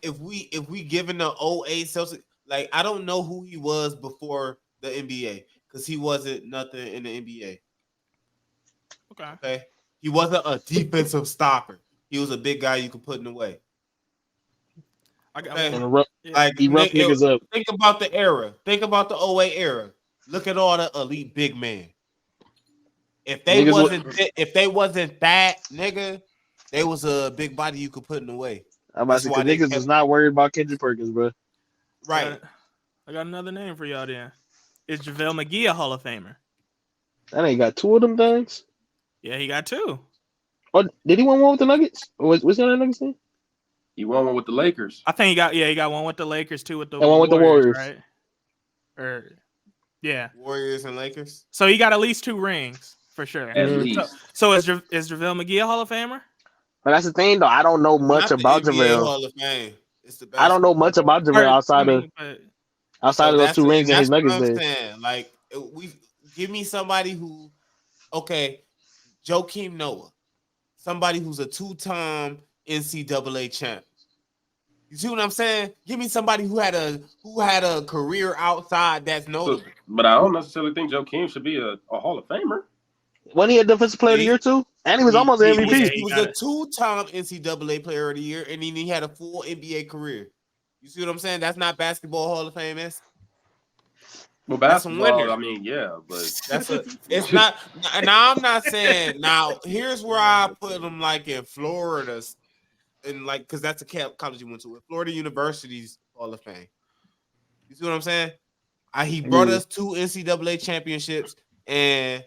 if we giving the 08 Celtics, like I don't know who he was before the NBA because he wasn't nothing in the NBA. Okay. He wasn't a defensive stopper. He was a big guy you could put in the way. Okay. Like he rough niggas up. Think about the era. Think about the 08 era. Look at all the elite big men. If they wasn't that nigga, they was a big body you could put in the way. I'm about to say niggas is not worried about Kendrick Perkins, bro. Right. I got another name for y'all then. Is JaVale McGee a Hall of Famer? That ain't got 2 of them things. Yeah, he got 2. Oh, did he win one with the Nuggets? What's the other Nuggets thing? He won one with the Lakers. I think he got one with the Lakers, 2 with the and one with the Warriors, right? Yeah, Warriors and Lakers. So he got at least 2 rings for sure. At least. So is JaVale McGee a Hall of Famer? But that's the thing, though. I don't know much about JaVale. Hall of Fame. I don't know much about JaVale outside of those 2 rings and his Nuggets there. Like give me somebody who, Joakim Noah, somebody who's a 2-time NCAA champ. You see what I'm saying? Give me somebody who had a career outside that's notable. But I don't necessarily think Joakim should be a Hall of Famer. Wasn't he a defensive player of the year too? And he was almost MVP. He was a 2-time NCAA player of the year, and then he had a full NBA career. You see what I'm saying? That's not basketball Hall of Fame, is? Well, basketball, I mean, yeah, but it's not. Now I'm not saying. Now here's where I put him, like in Florida, and like because that's a college he went to. Florida University's Hall of Fame. You see what I'm saying? He brought us 2 NCAA championships and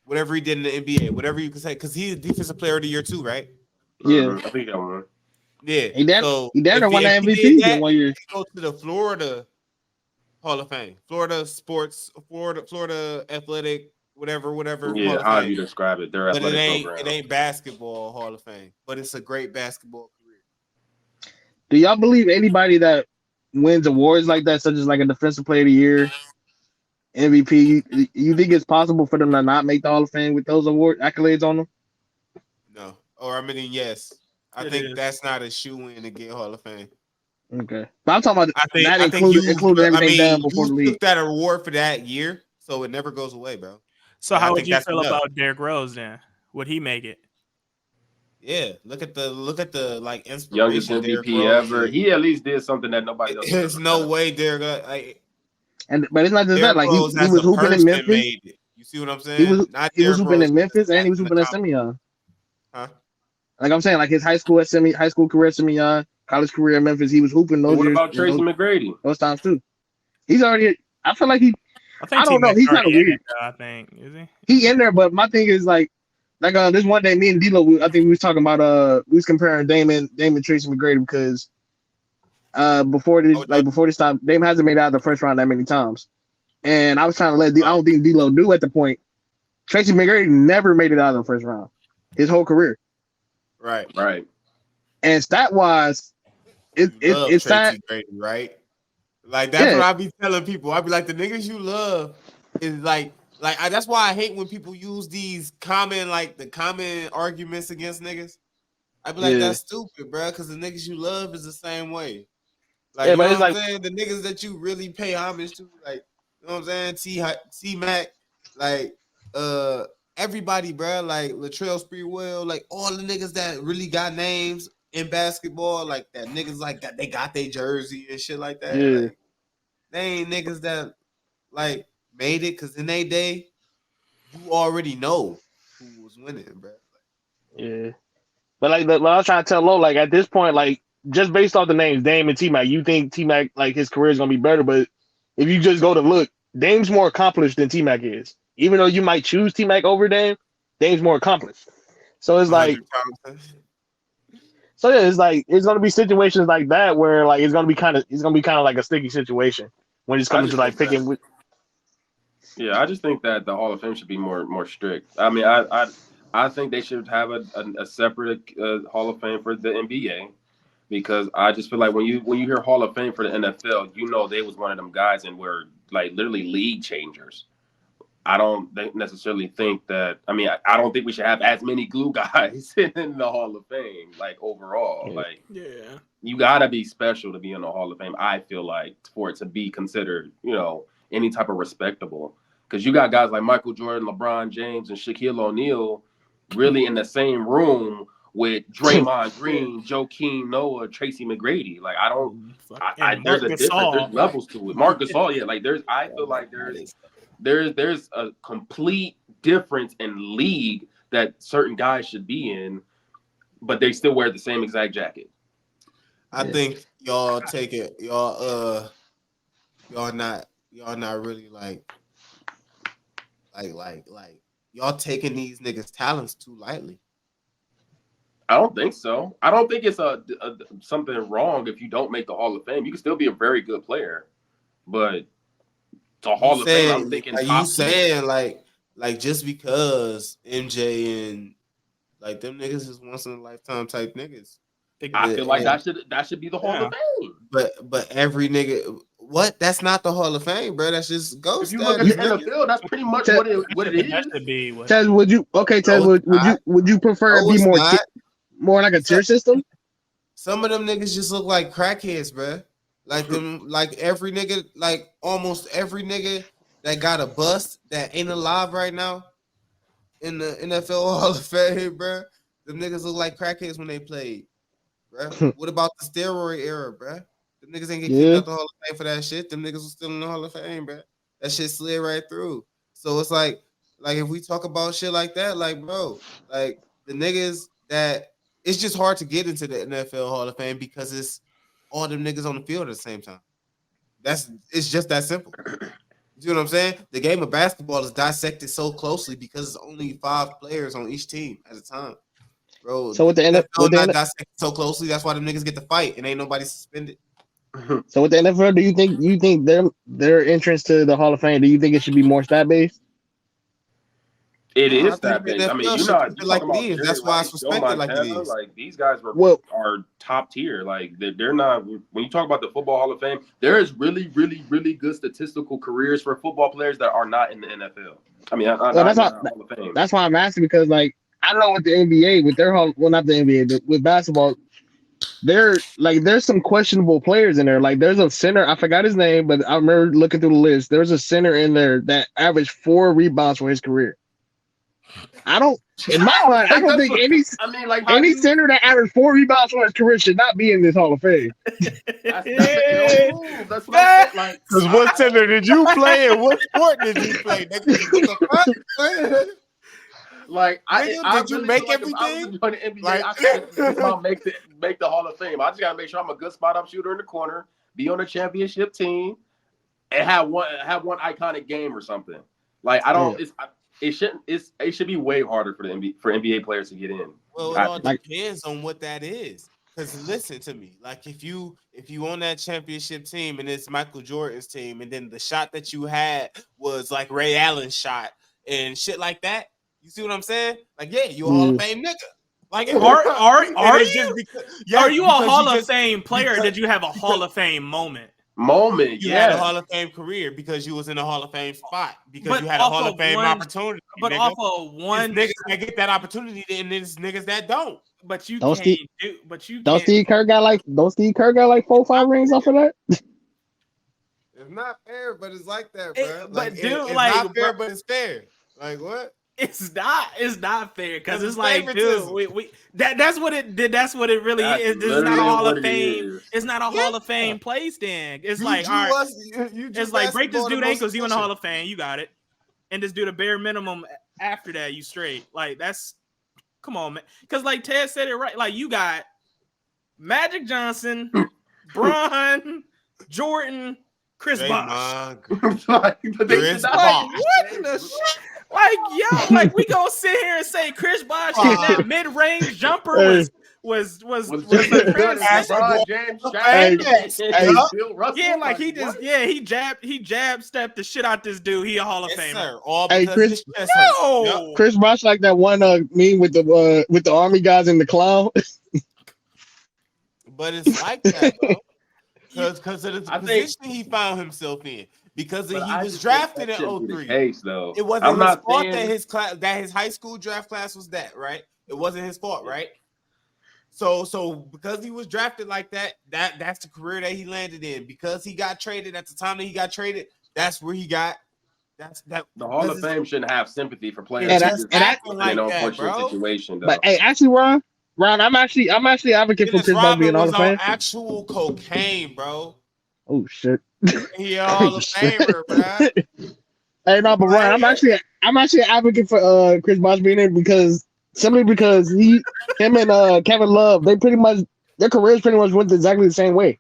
whatever he did in the NBA, whatever you can say, because he's a defensive player of the year too, right? Yeah, I think that one. Yeah, he did won the MVP in 1 year. Go to the Florida Hall of Fame, Florida sports, Florida athletic, whatever. Yeah, how you describe it? Their athletic program. It ain't basketball Hall of Fame, but it's a great basketball career. Do y'all believe anybody that wins awards like that, such as like a defensive player of the year, MVP, you think it's possible for them to not make the Hall of Fame with those award accolades on them? No, or I mean, yes. I think that's not a shoe-in to get Hall of Fame. Okay, but I'm talking about I think included everything done before the league. Took that award for that year, so it never goes away, bro. So how would you feel about Derrick Rose then? Would he make it? Yeah, look at the like inspiration. Youngest MVP ever. He at least did something that nobody else. There's no way Derrick. But it's not just that. Like he was hooping in Memphis. You see what I'm saying? He was hooping in Memphis and he was hooping at Simeon. Huh? Like I'm saying, like his high school career at Simeon, college career in Memphis, he was hooping those years. What about Tracy McGrady? Those times too. He's already. I feel like I don't know. He's kind of weird. I think is he? He in there, but my thing is like this one day, me and D'Lo, I think we was talking about we was comparing Dame and Tracy McGrady because before this time, Dame hasn't made it out of the first round that many times, and I was trying to I don't think D'Lo knew at the point. Tracy McGrady never made it out of the first round his whole career. Right. And stat wise, it's Tracy McGrady, right? Like that's what I be telling people. I be like, the niggas you love is like that's why I hate when people use these common arguments against niggas. I be like, that's stupid, bro, because the niggas you love is the same way. Like, you know what I'm saying? The niggas that you really pay homage to, like, you know what I'm saying? T Mac, like, everybody, bro, like Latrell Sprewell, like all the niggas that really got names in basketball, like that niggas like that they got their jersey and shit like that. Yeah. Like they ain't niggas that like made it because in they day, you already know who was winning, bro. Yeah. But like what I was trying to tell Lo, like at this point, like just based off the names, Dame and T-Mac, you think T-Mac like his career is gonna be better, but if you just go to look, Dame's more accomplished than T-Mac is. Even though you might choose T-Mac over Dame, Dame's more accomplished. So it's like, so yeah, it's like it's gonna be situations like that where like it's gonna be kind of like a sticky situation when it's coming to like picking. With... Yeah, I just think that the Hall of Fame should be more strict. I mean, I think they should have a separate Hall of Fame for the NBA. Because I just feel like when you hear Hall of Fame for the NFL, you know they was one of them guys and were like literally league changers. I don't necessarily think that. I mean, I don't think we should have as many glue guys in the Hall of Fame. Like overall, like you gotta be special to be in the Hall of Fame. I feel like for it to be considered, any type of respectable. Because you got guys like Michael Jordan, LeBron James, and Shaquille O'Neal really in the same room with Draymond Green, Joakim Noah, Tracy McGrady. Like there's a difference. There's levels to it. Marc Gasol, yeah. Like I feel like there's a complete difference in league that certain guys should be in, but they still wear the same exact jacket. I think y'all take it. Y'all not really like y'all taking these niggas' talents too lightly. I don't think so. I don't think it's something wrong if you don't make the Hall of Fame. You can still be a very good player, but the Hall of Fame, I'm thinking. Are you saying like just because MJ and like them niggas is once in a lifetime type niggas? I feel like that should be the Hall of Fame. But every nigga, what? That's not the Hall of Fame, bro. That's just ghost. If you look at the NFL, that's pretty much what it is. That should be. Tez, would you prefer it be more like a tier system? Some of them niggas just look like crackheads, bro. Like them, like every nigga, like almost every nigga that got a bust that ain't alive right now in the NFL Hall of Fame, bro. Them niggas look like crackheads when they played, bro. What about the steroid era, bro? Them niggas ain't get kicked out the Hall of Fame for that shit. Them niggas was still in the Hall of Fame, bro. That shit slid right through. So it's like if we talk about shit like that, like bro, like the niggas that. It's just hard to get into the NFL Hall of Fame because it's all them niggas on the field at the same time. It's just that simple. You see what I'm saying? The game of basketball is dissected so closely because it's only 5 players on each team at a time, bro. So with the NFL not dissected so closely, that's why them niggas get to fight and ain't nobody suspended. So with the NFL, do you think their entrance to the Hall of Fame? Do you think it should be more stat based? It is that big. I mean, you're like these. That's why it's respected like these. Like these guys are top tier. Like they're not. When you talk about the Football Hall of Fame, there is really, really, really good statistical careers for football players that are not in the NFL. I mean, Hall of Fame. That's why I'm asking because, like, I don't know what the NBA with their Hall. Well, not the NBA, but with basketball, there's some questionable players in there. Like, there's a center. I forgot his name, but I remember looking through the list. There's a center in there that averaged 4 rebounds for his career. In my mind, I don't think any center that averaged 4 rebounds for his career should not be in this Hall of Fame. That's what I like. Because what center did you play and what sport did you play? Like, did you make everything? I could make the Hall of Fame. I just gotta make sure I'm a good spot up shooter in the corner, be on a championship team, and have one iconic game or something. Like I don't. It should be way harder for NBA players to get in. Well, it all depends on what that is. Because listen to me, like if you on that championship team and it's Michael Jordan's team, and then the shot that you had was like Ray Allen's shot and shit like that, you see what I'm saying? Like, yeah, you a Hall of Fame nigga. Like, are you a Hall of Fame player? Or did you have a Hall of Fame moment? You had a Hall of Fame career because you was in a Hall of Fame spot you had a Hall of Fame opportunity. But nigga. off of one, niggas that get that opportunity, and there's niggas that don't. But you don't can't Steve, do. But you don't Steve Kerr got like 4-5 rings off of that? It's not fair, but it's like that, bro. It's not fair, but it's fair. Like what? It's not fair because That's it's like, favoritism. dude, that's what it did. That's what it really That's is. This is not a literally Hall what of it Fame. is. It's not a Hall of Fame place. Then it's like, all right, it's like break this dude ankles. You in the Hall of Fame. You got it. And just do the bare minimum after that. You straight. Like that's, come on, man. Because like Ted said it right. Like you got Magic Johnson, Bron, Jordan, Chris Bosh. Like, Chris Like, Bosh. what in the like, yo, like we gonna sit here and say Chris Bosh in that mid-range jumper was just good as LeBron James. Yeah, like he just he jab stepped the shit out this dude. He a Hall of Famer. Sir. All Hey, because Chris- his chest hurt. Yep. No, Chris Bosh like that one meme with the army guys in the clown. But it's like that, bro. Because of the position he found himself in. Because he was drafted in 03. Case, though. It wasn't his fault that his high school draft class was that, right? It wasn't his fault, right? So because he was drafted like that's the career that he landed in. Because he got traded at the time that he got traded, that's where he got. The Hall of Fame shouldn't have sympathy for players. And in like an that, unfortunate bro. situation, though. But hey, actually, Ron, I'm actually advocate for Chris Bosh being Hall of Fame. Actual cocaine, bro. Oh shit. He a Hall of Famer, bro. Hey, no, but Ron, I'm actually an advocate for Chris Bosh being in because him and Kevin Love, their careers pretty much went exactly the same way.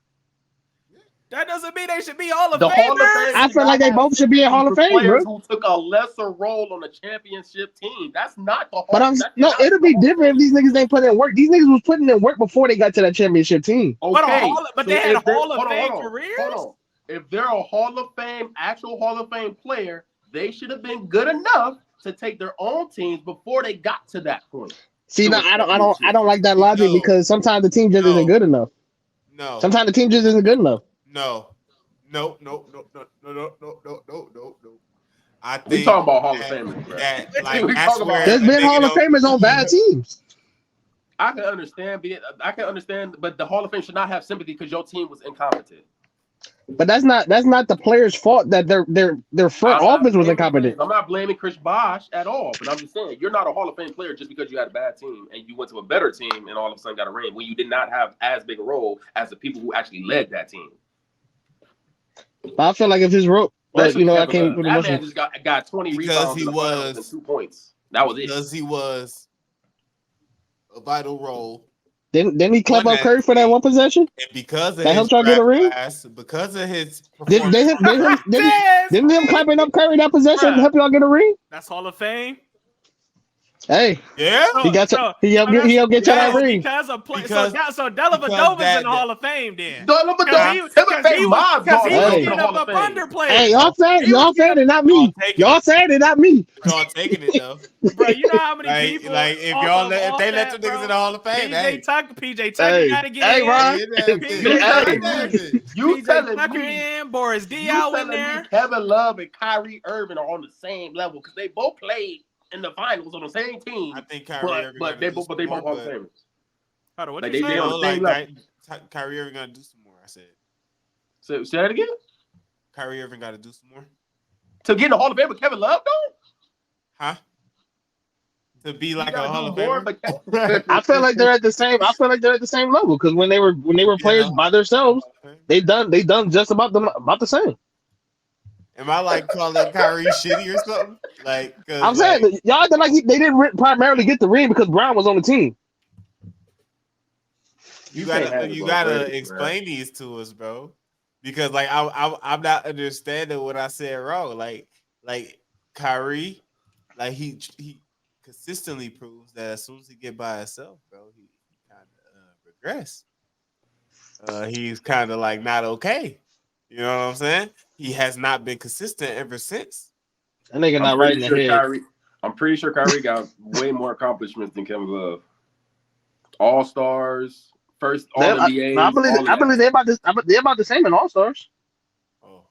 that doesn't mean they should be Hall of The Hall of Famers. Fame I feel like they both should be in Hall of Fame, players bro. who took a lesser role on the championship team. That's not the Hall. But it'll be different if these niggas ain't putting in work. These niggas was putting in work before they got to that championship team. Okay, but they had Hall of Fame careers. Hold on. If they're a actual Hall of Fame player, they should have been good enough to take their own teams before they got to that point. See, no, I don't like that logic because sometimes the team just isn't good enough. No. Sometimes the team just isn't good enough. No. I think we talking about Hall of Famers, bro. There's been Hall of Famers on bad teams. I can understand, but the Hall of Fame should not have sympathy because your team was incompetent. But that's not the players' fault that their front office was incompetent. I'm not blaming Chris Bosh at all, but I'm just saying you're not a Hall of Fame player just because you had a bad team and you went to a better team and all of a sudden got a ring when you did not have as big a role as the people who actually led that team. But I feel like if his role, I came with that man just got 20 rebounds and 2 points. That was it. Because he was a vital role. Didn't he clap up Curry for that one possession? And because of that helped y'all get a ring? Because of his didn't him clapping up Curry that possession help y'all get a ring? That's Hall of Fame. Hey, yeah, he got he'll get y'all that ring because of play. So Dellavedova's in the Hall of Fame then. Because he was getting up under players. Hey, y'all said it, not me. Y'all said it, not me. Y'all taking it though, bro. You know how many people if they let the niggas in the Hall of Fame, PJ Tucker, you gotta get hey, Ron. You telling Tucker me in, Boris Diaw in there. Kevin Love and Kyrie Irving are on the same level because they both played in the finals on the same team. I think Kyrie Irving, but they both Hall of Famers. Hold on, what like you they on the same level. Kyrie Irving gotta do some more. I said. So say that again. Kyrie Irving got to do some more to get in the Hall of Fame with Kevin Love, though. Huh? To be like a Hall of Famer. I feel like they're at the same. I feel like they're at the same level because when they were players by themselves, they done just about the same. Am I like calling Kyrie shitty or something? Like I'm saying, y'all act like they didn't primarily get the ring because Brown was on the team. You gotta explain these to us, bro. Because like I'm not understanding what I said wrong. Like Kyrie, like he consistently proves that as soon as he get by himself, bro, he kind of regress. He's kind of like not okay. You know what I'm saying? He has not been consistent ever since. That nigga not right in the head. I'm pretty sure Kyrie got way more accomplishments than Kevin Love. All-Stars, first All-NBA. I believe they're about the same in All-Stars. Oh.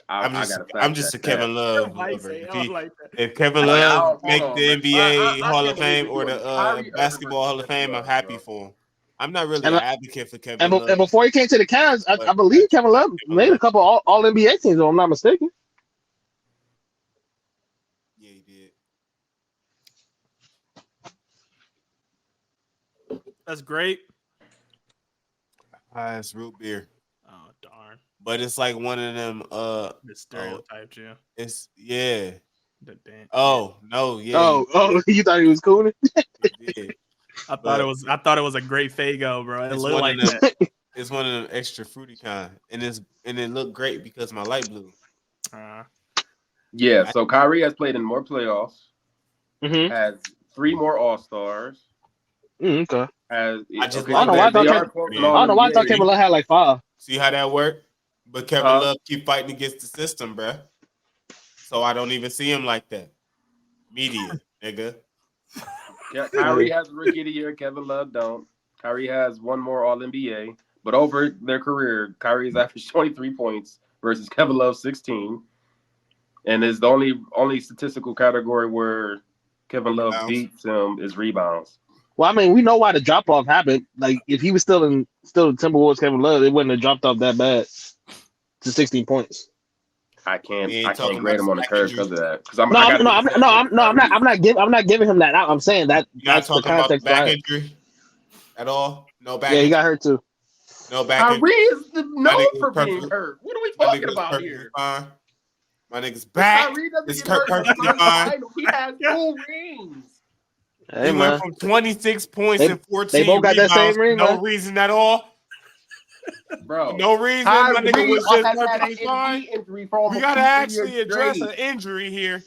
I'm just a Kevin Love lover. If Kevin Love make the NBA Hall of Fame or the Basketball Hall of Fame, I'm happy for him. I'm not really an advocate for Kevin Love. And before he came to the Cavs, I believe Kevin Love made a couple all NBA teams, if I'm not mistaken. Yeah, he did. That's great. It's root beer. Oh darn. But it's like one of them. The stereotype, yeah. It's yeah. The damn. Oh no, yeah. Oh, you thought he was cooling? You did. I thought it was a great Fago, bro. It It's looked one like of them. that. It's one of them extra fruity kind, and it looked great because my light blue. Yeah, so Kyrie has played in more playoffs. Mm-hmm. Has 3 more All-Stars. Okay. Has I just okay, like I don't know why I thought All-NBA. Kevin Love had like 5. See how that worked? But Kevin Love keep fighting against the system, bruh. So I don't even see him like that. Media, nigga. Kyrie has Rookie of the Year. Kevin Love don't. Kyrie has 1 more All-NBA. But over their career, Kyrie's averaged 23 points versus Kevin Love 16. And is the only statistical category where Kevin Love beats him is rebounds. Well, I mean, we know why the drop off happened. Like, if he was still the Timberwolves, Kevin Love, it wouldn't have dropped off that bad to 16 points. I can't talking grade him on the curve injuries. because of that. Because I'm not giving him that out. I'm saying that You're not that's the talking about context. back injury at all. No back. Yeah, he got hurt too. No back. Kyrie is known for perfect. being hurt. What are we talking about here? Fine. My nigga's back. Kyrie doesn't It's get hurt. perfectly fine. He has 2 rings. Hey, He man. went from 26 points and 14 They both got that rebounds. same ring, no man. reason at all. Bro, No reason. My nigga was just has had perfectly an fine. injury for We almost gotta 2 actually years address straight. an injury here.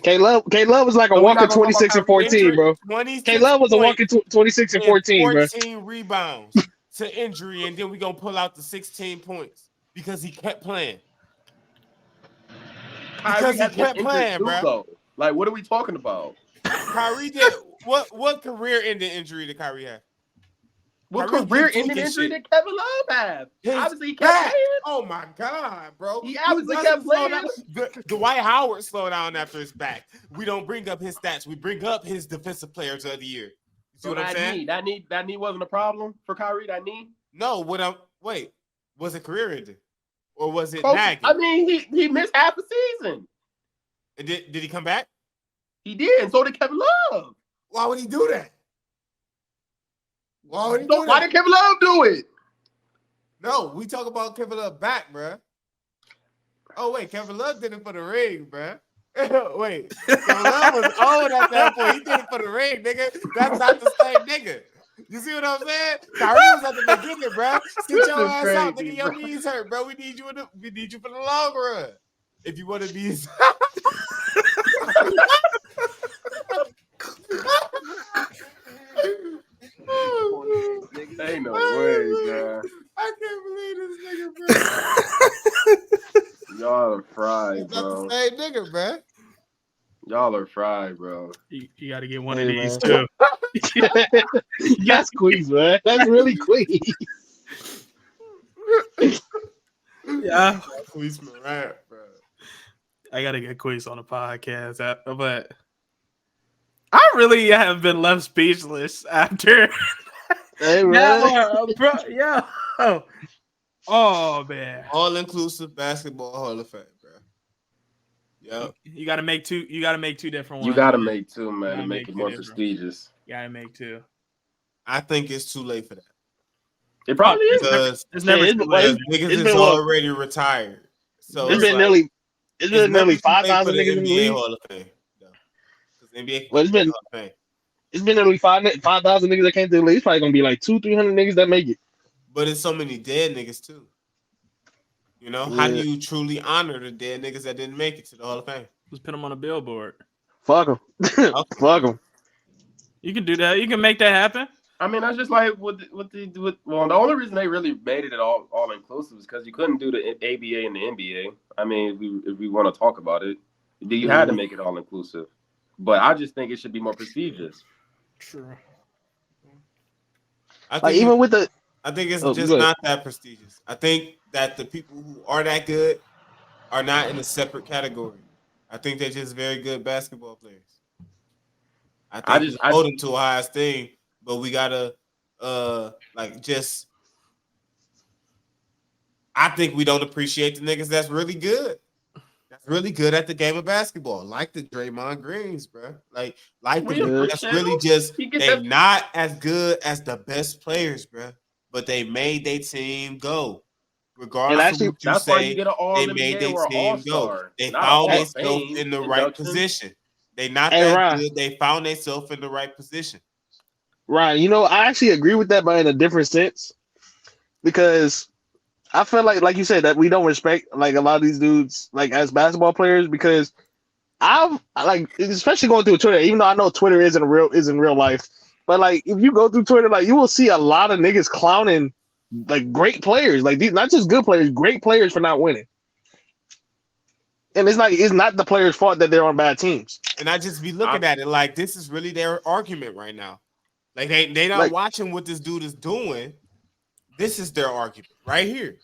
K-Love was like a So we're walking not gonna 26 and talk about 14, bro. 26 K-Love was a walking 26 and 14, bro. 14 rebounds to injury, and then we gonna pull out the 16 points because he kept playing. Because he kept playing, bro. Though. Like, what are we talking about? Kyrie did what career-ending injury did Kyrie have? What Kyrie career-ending injury did Kevin Love have? Obviously, he kept playing. Oh my God, bro! He obviously kept playing. Dwight Howard slowed down after his back. We don't bring up his stats. We bring up his defensive players of the year. You see what I'm saying? That knee wasn't a problem for Kyrie. That knee. No, wait. Was it career-ending, or was it Close. nagging? I mean, he missed half a season. And did he come back? He did, and so did Kevin Love. Why would he do that? Why did Kevin Love do it? No, we talk about Kevin Love back, bro. Oh, wait, Kevin Love did it for the ring, bro. Wait, Kevin Love was old at that point. He did it for the ring, nigga. That's not the same nigga. You see what I'm saying? Kyrie was at the beginning, bro. Sit your ass out, nigga. Your knees hurt, bro. We need you for the long run. If you want to be... Ain't no way, man. I can't believe this nigga, bro. Y'all are fried, bro. That's the same nigga, bro. Y'all are fried, bro. You got to get one of these too. That's Queez, man. That's really Queez. Yeah. Queez Morant, bro. I got to get Queez on the podcast, but I really have been left speechless after. Hey, Bro, yeah. Oh man. All-inclusive basketball Hall of Fame, bro. Yep. You got to make two. You got to make 2 different ones. You got to make 2, man, to make it more prestigious. You got to make 2. I think it's too late for that. It probably is. Because niggas is already retired. So it's been nearly 5,000 niggas in the league. Hall of Fame. Because NBA. Well, it's been nearly 5,000 niggas that came to the league. It's probably gonna be like 200-300 niggas that make it. But it's so many dead niggas too. You know, how do you truly honor the dead niggas that didn't make it to the Hall of Fame? Just put them on a billboard. Fuck them. Fuck them. You can do that. You can make that happen. I mean, that's just like the only reason they really made it all inclusive is because you couldn't do the ABA and the NBA. I mean, if we want to talk about it, you had to make it all inclusive. But I just think it should be more prestigious. True. I think it's just not that prestigious. I think that the people who are that good are not in a separate category. I think they're just very good basketball players. I think I hold them to a higher thing, but we gotta I think we don't appreciate the niggas that's really good. that's really good at the game of basketball, like the Draymond Greens, bro. Like We the appreciate that's really him. just He get they that. not as good as the best players, bro. But they made their team go. And Regardless of actually, what you That's why you say, get an All they made NBA their or an All team go. Star, They not a found Hall of themselves Fame in the right induction. position. They not hey that Ryan, good. They found themselves in the right position. Ryan, I actually agree with that, but in a different sense because I feel like you said that we don't respect like a lot of these dudes like as basketball players because I've like especially going through Twitter, even though I know Twitter isn't real life, but like if you go through Twitter, like you will see a lot of niggas clowning like great players, like these not just good players, great players for not winning. And it's not the players' fault that they're on bad teams. And I just be looking at it like this is really their argument right now. Like they not Like watching what this dude is doing. This is their argument right here.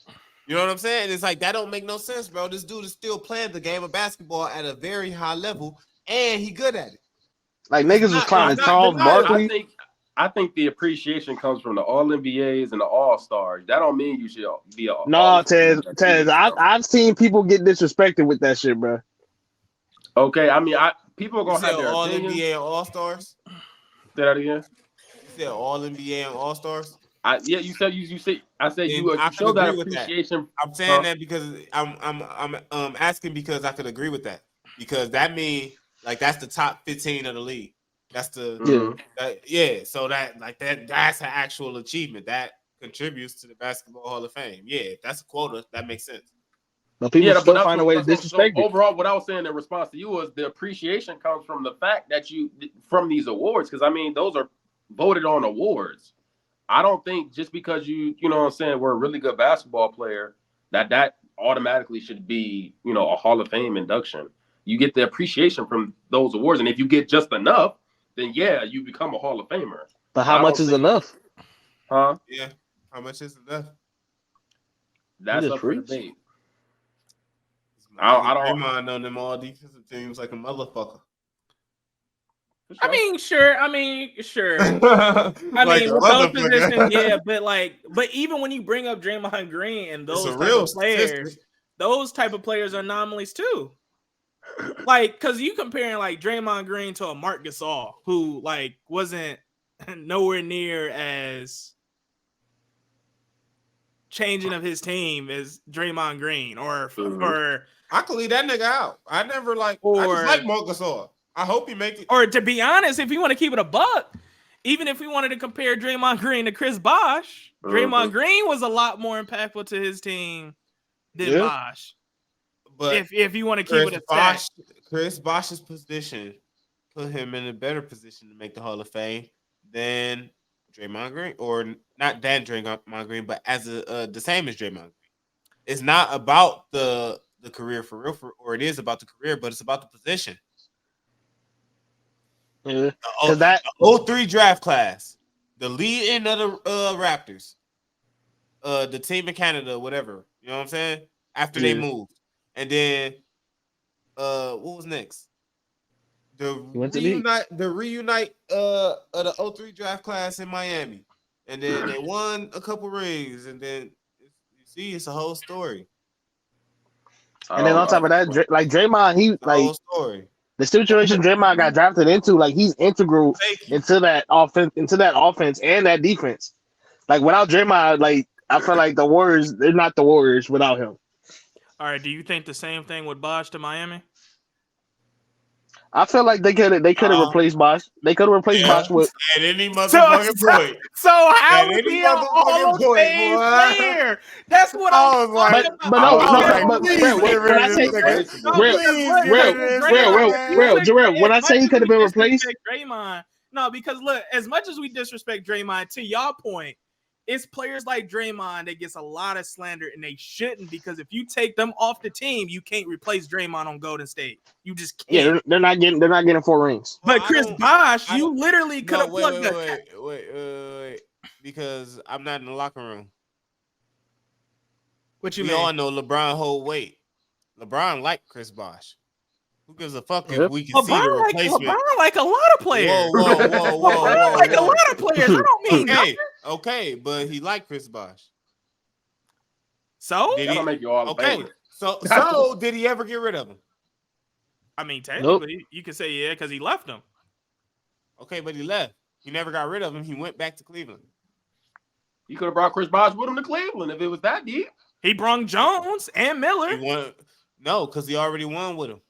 You know what I'm saying? It's like that don't make no sense, bro. This dude is still playing the game of basketball at a very high level, and he good at it. niggas was clowning Charles Barkley. I think the appreciation comes from the All NBAs and the All Stars. That don't mean you should be a No, Tez, I've seen people get disrespected with that shit, bro. Okay, I mean, people are You gonna said have their All opinions. NBA and All Stars. Say that again. You said All NBA and All Stars. Yeah, you said you said. I said And you I show could that agree with that. appreciation. I'm saying that because I'm asking because I could agree with that because that means like that's the top 15 of the league. That's the So that's an actual achievement that contributes to the Basketball Hall of Fame. Yeah, if that's a quota, that makes sense. But people still find a way to disrespect it. Overall, what I was saying in response to you was the appreciation comes from the fact that from these awards because I mean those are voted on awards. I don't think just because you know what I'm saying, we're a really good basketball player, that automatically should be, a Hall of Fame induction. You get the appreciation from those awards. And if you get just enough, then yeah, you become a Hall of Famer. But how much is enough? Huh? Yeah. How much is enough? That's up for debate. I don't mind on them all defensive teams like a motherfucker. Sure. I mean, sure. I mean, with those positions, yeah, but even when you bring up Draymond Green and those type of players, those type of players are anomalies too. Like, because you comparing like Draymond Green to a Marc Gasol, who like wasn't nowhere near as changing of his team as Draymond Green, or I could leave that nigga out. I never I just like Marc Gasol. I hope he make it. Or to be honest, if you want to keep it a buck, even if we wanted to compare Draymond Green to Chris Bosh, Draymond Green was a lot more impactful to his team than Bosh. But if you want to keep it a Chris Bosh's position put him in a better position to make the Hall of Fame than Draymond Green, or not than Draymond Green, but as the same as Draymond Green. It's not about the career for real, or it is about the career, but it's about the position. Yeah, the 03 draft class, the lead in of the Raptors, the team in Canada, whatever. You know what I'm saying? After they moved, and then what was next? The reunite of the 03 draft class in Miami, and then they won a couple rings, and then you see it's a whole story. And then on top of that, like Draymond, he like whole story. The situation Draymond got drafted into, like he's integral into that offense and that defense. Like without Draymond, like I feel like the Warriors, they're not the Warriors without him. All right, do you think the same thing with Bosh to Miami? I feel like they could have replaced Bosh. They could have replaced Bosh with at any motherfucking point. So how is he an Hall of Fame player? That's what I was like. Jarrell, when I say he could have been replaced, Draymond. No, because look, as much as we disrespect Draymond, to y'all point, it's players like Draymond that gets a lot of slander, and they shouldn't, because if you take them off the team, you can't replace Draymond on Golden State. You just can't. Yeah, they're not getting 4 rings. But Chris Bosh, you literally could have plugged wait, because I'm not in the locker room. What you mean? We all know LeBron hold weight. LeBron like Chris Bosh. Who gives a fuck if we can see the replacement? LeBron like a lot of players. Whoa. Like a lot of players. I don't mean okay, but he liked Chris Bosh. So that'll make you all okay. So did he ever get rid of him? I mean, technically, you could say yeah because he left them. Okay, but he left. He never got rid of him. He went back to Cleveland. He could have brought Chris Bosh with him to Cleveland if it was that deep. He brung Jones and Miller. He won. No, because he already won with him.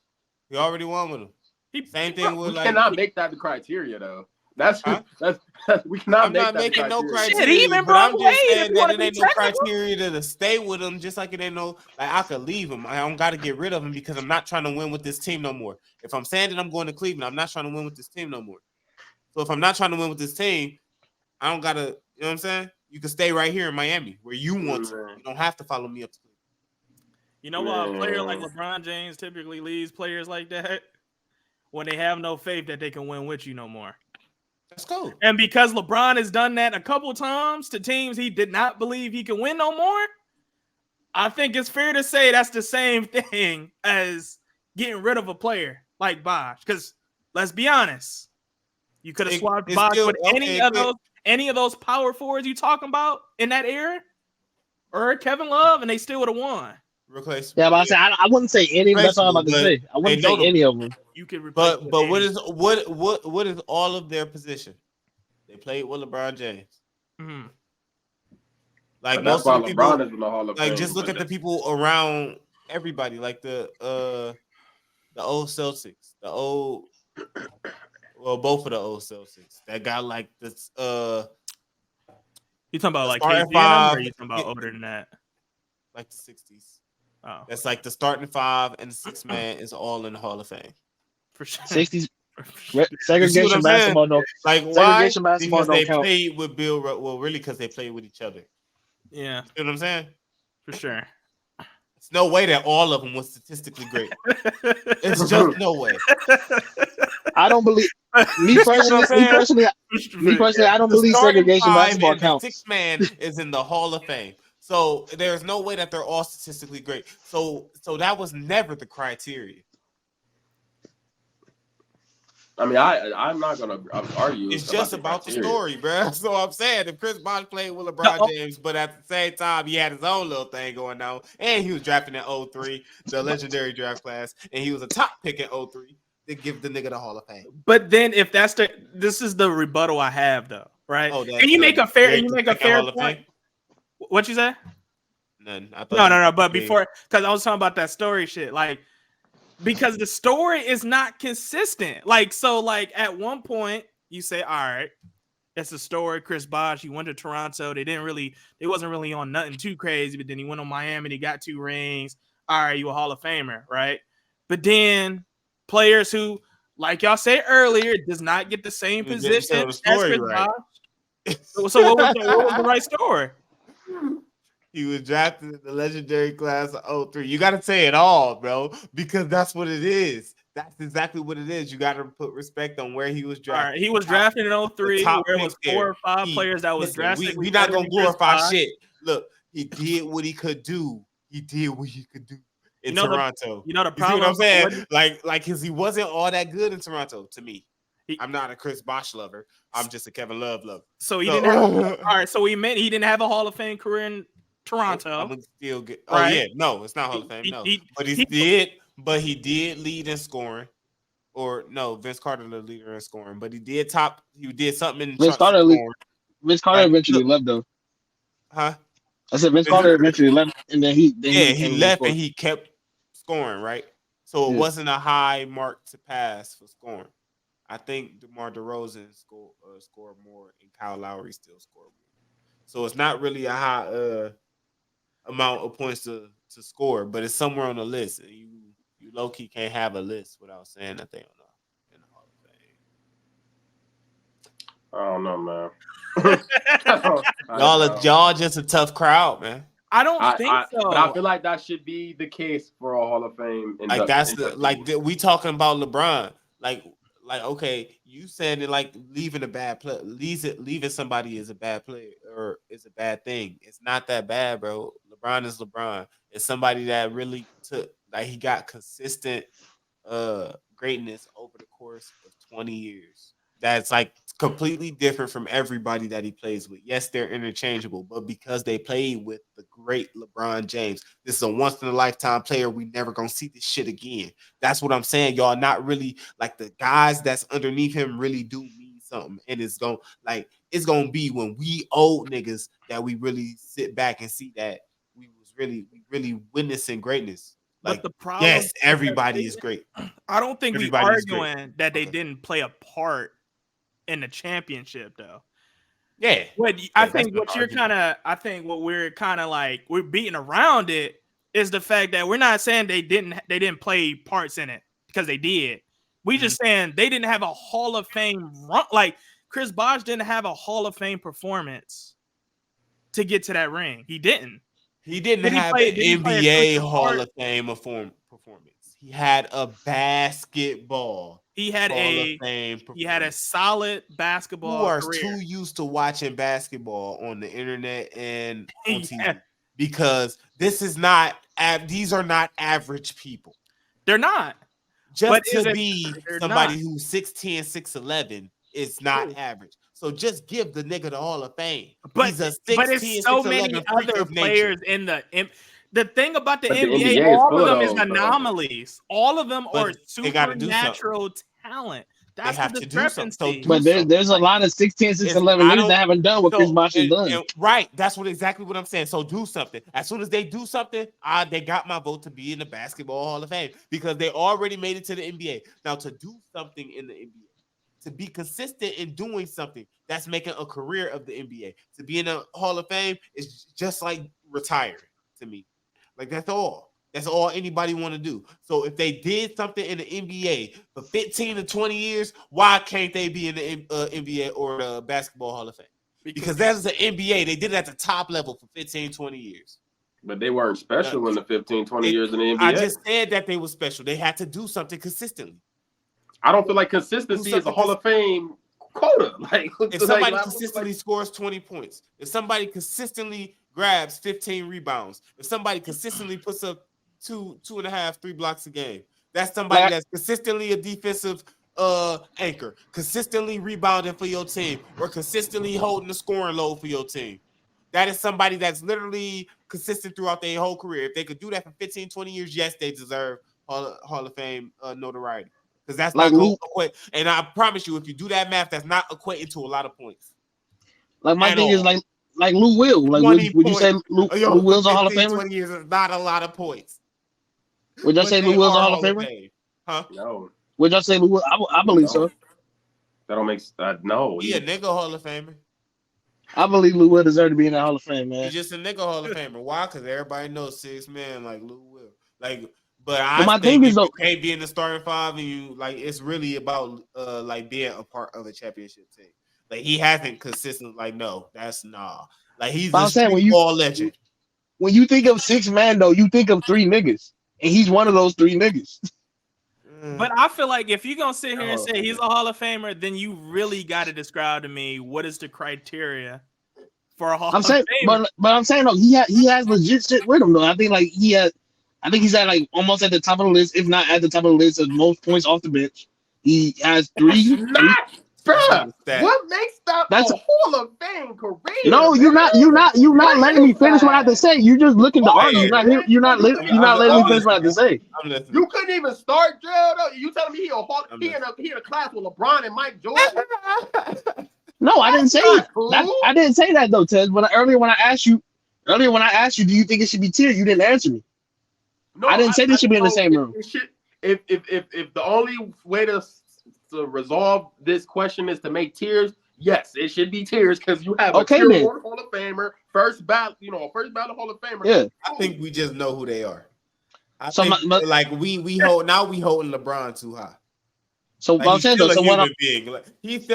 Same thing with we cannot make that the criteria though. That's Huh? we cannot. I'm not making no criteria. Shit, he even but I'm brought just Wade saying if you that wanna it be ain't no technical. criteria to stay with him. Just like it ain't no like I could leave him. I don't got to get rid of him because I'm not trying to win with this team no more. If I'm saying that I'm going to Cleveland, I'm not trying to win with this team no more. So if I'm not trying to win with this team, I don't gotta. You know what I'm saying? You can stay right here in Miami where you want to. You don't have to follow me up to Cleveland. You know why a player like LeBron James typically leaves players like that? When they have no faith that they can win with you no more. Let's go. And because LeBron has done that a couple times to teams he did not believe he could win no more, I think it's fair to say that's the same thing as getting rid of a player like Bosh. Because let's be honest, you could have swapped Bosh with any of those power forwards you talking about in that era, or Kevin Love, and they still would have won. Replace. Yeah, but I wouldn't say any. That's all I'm about to say. I wouldn't say any of them. You could replace. But what is all of their position? They played with LeBron James. Mm-hmm. Like that's most of the people, LeBron is in the Hall of Fame. like just look at the people around everybody, like the old Celtics, both of the old Celtics that got like this. You talking about like starting KG five, or you talking about older than that? Like the 60s. Oh, that's like the starting five and the sixth man is all in the Hall of Fame. For sure. 60s segregation basketball don't like why? Because they played with Bill. Well, really, because they played with each other. Yeah, you know what I'm saying? For sure. It's no way that all of them was statistically great. It's just no way. I don't believe me personally. I don't believe segregation basketball counts. The sixth man is in the Hall of Fame. So there's no way that they're all statistically great. So that was never the criteria. I mean, I'm not gonna argue. It's just about the story, bro. So I'm saying if Chris Bosh played with LeBron James, but at the same time he had his own little thing going on, and he was drafting in 03, the legendary draft class, and he was a top pick in 03, they give the nigga the Hall of Fame. But then if that's this is the rebuttal I have though, right? And you make a fair point. What you say? None. No. But before, because I was talking about that story shit, like. Because the story is not consistent. Like at one point you say, all right, it's a story. Chris Bosh, he went to Toronto. They wasn't really on nothing too crazy, but then he went on Miami, he got 2 rings. All right, you a Hall of Famer, right? But then players who, like y'all said earlier, does not get the same position as Chris Bosh. So what was the right story? He was drafted in the legendary class of 03. You got to say it all, bro, because that's what it is. That's exactly what it is. You got to put respect on where he was drafted. All right, he was drafted in 03, where it was 4 or 5 players that was drafted. We're not going to glorify shit. Look, he did what he could do. He did what he could do in Toronto. The problem. You see what I'm saying? Like, because he wasn't all that good in Toronto to me. I'm not a Chris Bosh lover. I'm just a Kevin Love lover. So he didn't have, all right, so he didn't have a Hall of Fame career in Toronto. I would still get. Right? Oh yeah, no, it's not Hall of Fame. No, but he did lead in scoring. Or no, Vince Carter the leader in scoring. But he did something in Vince Carter. Vince Carter eventually left though. Huh? I said Vince Carter eventually left, and then he left and he kept scoring, right? So it wasn't a high mark to pass for scoring. I think DeMar DeRozan scored more, and Kyle Lowry still scored more. So it's not really a high amount of points to score, but it's somewhere on the list. You low key can't have a list without saying that they don't know in the Hall of Fame. I don't know, man. Y'all just a tough crowd, man. I don't think so. But I feel like that should be the case for a Hall of Fame. We talking about LeBron. Like okay, you said it like leaving a bad play, leaving somebody is a bad play or is a bad thing. It's not that bad, bro. LeBron is LeBron. It's somebody that really took he got consistent greatness over the course of 20 years. that's like completely different from everybody that he plays with. Yes, they're interchangeable, but because they played with the great LeBron James, this is a once in a lifetime player. We never gonna see this shit again. That's what I'm saying. Y'all not really like the guys that's underneath him really do mean something. And it's gonna be when we old niggas that we really sit back and see that we really witnessing greatness. But Like, the problem, yes, everybody is great. I don't think we Everybody is great. arguing that they Okay. didn't play a part in the championship though. Yeah. What I Yeah, think that's what an you're kind of, I think what we're kind of like we're beating around it is the fact that we're not saying they didn't play parts in it because they did. We just saying they didn't have a Hall of Fame run. Like Chris Bosh didn't have a Hall of Fame performance to get to that ring. He didn't. He didn't Did he have play- an did he play a NBA crucial Hall part? of Fame performance. He had a basketball He had Hall of a Fame performance. he had a solid You basketball are career. too used to watching basketball on the internet and on TV Yeah. because this is not. These are not average people. They're not. Just But to is it- be they're somebody not. who's 6'10", 6'11", is not True. average. So just give the nigga the Hall of Fame. But He's a 6'10", it's so 6'11" many freak other of nature. players in the thing about the But the NBA, NBA is all full of of them is those, though. anomalies. All of them But are they gotta do something. supernatural talent. That's have the to do something. So discrepancy. do But there's a lot of 6'10", 6'11" I niggas don't- that haven't done what Chris Bosh has done. Right, that's exactly what I'm saying. So do something. As soon as they do something, they got my vote to be in the Basketball Hall of Fame because they already made it to the NBA. Now to do something in the NBA, to be consistent in doing something, that's making a career of the NBA. To be in the Hall of Fame is just like retiring to me. Like that's all. That's all anybody want to do. So if they did something in the NBA for 15 to 20 years, why can't they be in the NBA or the Basketball Hall of Fame? Because that's the NBA. They did it at the top level for 15, 20 years. But they weren't special in the 15, 20 years in the NBA. I just said that they were special. They had to do something consistently. I don't feel like consistency is a Hall of Fame quota. Like if somebody consistently scores 20 points, if somebody consistently grabs 15 rebounds, if somebody consistently puts up 2.5, 3 blocks a game, that's somebody that's consistently a defensive anchor, consistently rebounding for your team, or consistently holding the scoring load for your team. That is somebody that's literally consistent throughout their whole career. If they could do that for 15, 20 years, yes, they deserve Hall of Fame notoriety. Because that's like not going to equate. And I promise you, if you do that math, that's not equating to a lot of points. Like my thing is like Lou Will. Like would you say Lou Will's a Hall of Famer? 20 years is not a lot of points. Would y'all say Lou Will's a Hall of Famer? Huh? No. Would y'all say Lou Will? I believe so. That don't make no. He a nigga Hall of Famer. I believe Lou Will deserves to be in the Hall of Fame, man. He's just a nigga Hall of Famer. Why? Because everybody knows 6 man like Lou Will. Like, but my thing is, you can't be in the starting five, and you like it's really about like being a part of a championship team. Like he hasn't consistent. Like no, that's nah. Like he's a street ball legend. When you think of 6 man though, you think of 3 niggas, and he's one of those 3 niggas. But I feel like if you're gonna sit here and say he's a Hall of Famer, then you really got to describe to me what is the criteria for a Hall of Famer. But I'm saying though, he has legit shit with him though. I think he's at like almost at the top of the list, if not at the top of the list of most points off the bench. He has 3. Bruh, what makes that a Hall of Fame career? No, you're not letting me finish what I have to say. You're just looking to argue. You're not letting me finish what I have to say. You couldn't even start, Gerald. You telling me he in a class with LeBron and Mike Jordan? No, I didn't say that. I didn't say that though, Ted. But earlier when I asked you, do you think it should be tiered? You didn't answer me. No, I didn't say they should be in the same room. If the only way to resolve this question is to make tiers, yes, it should be tiers because you have a tier 1 Hall of Famer, first ballot Hall of Famer. Yeah, I think we just know who they are. I think like we holding LeBron too high. So like I'm saying, he's still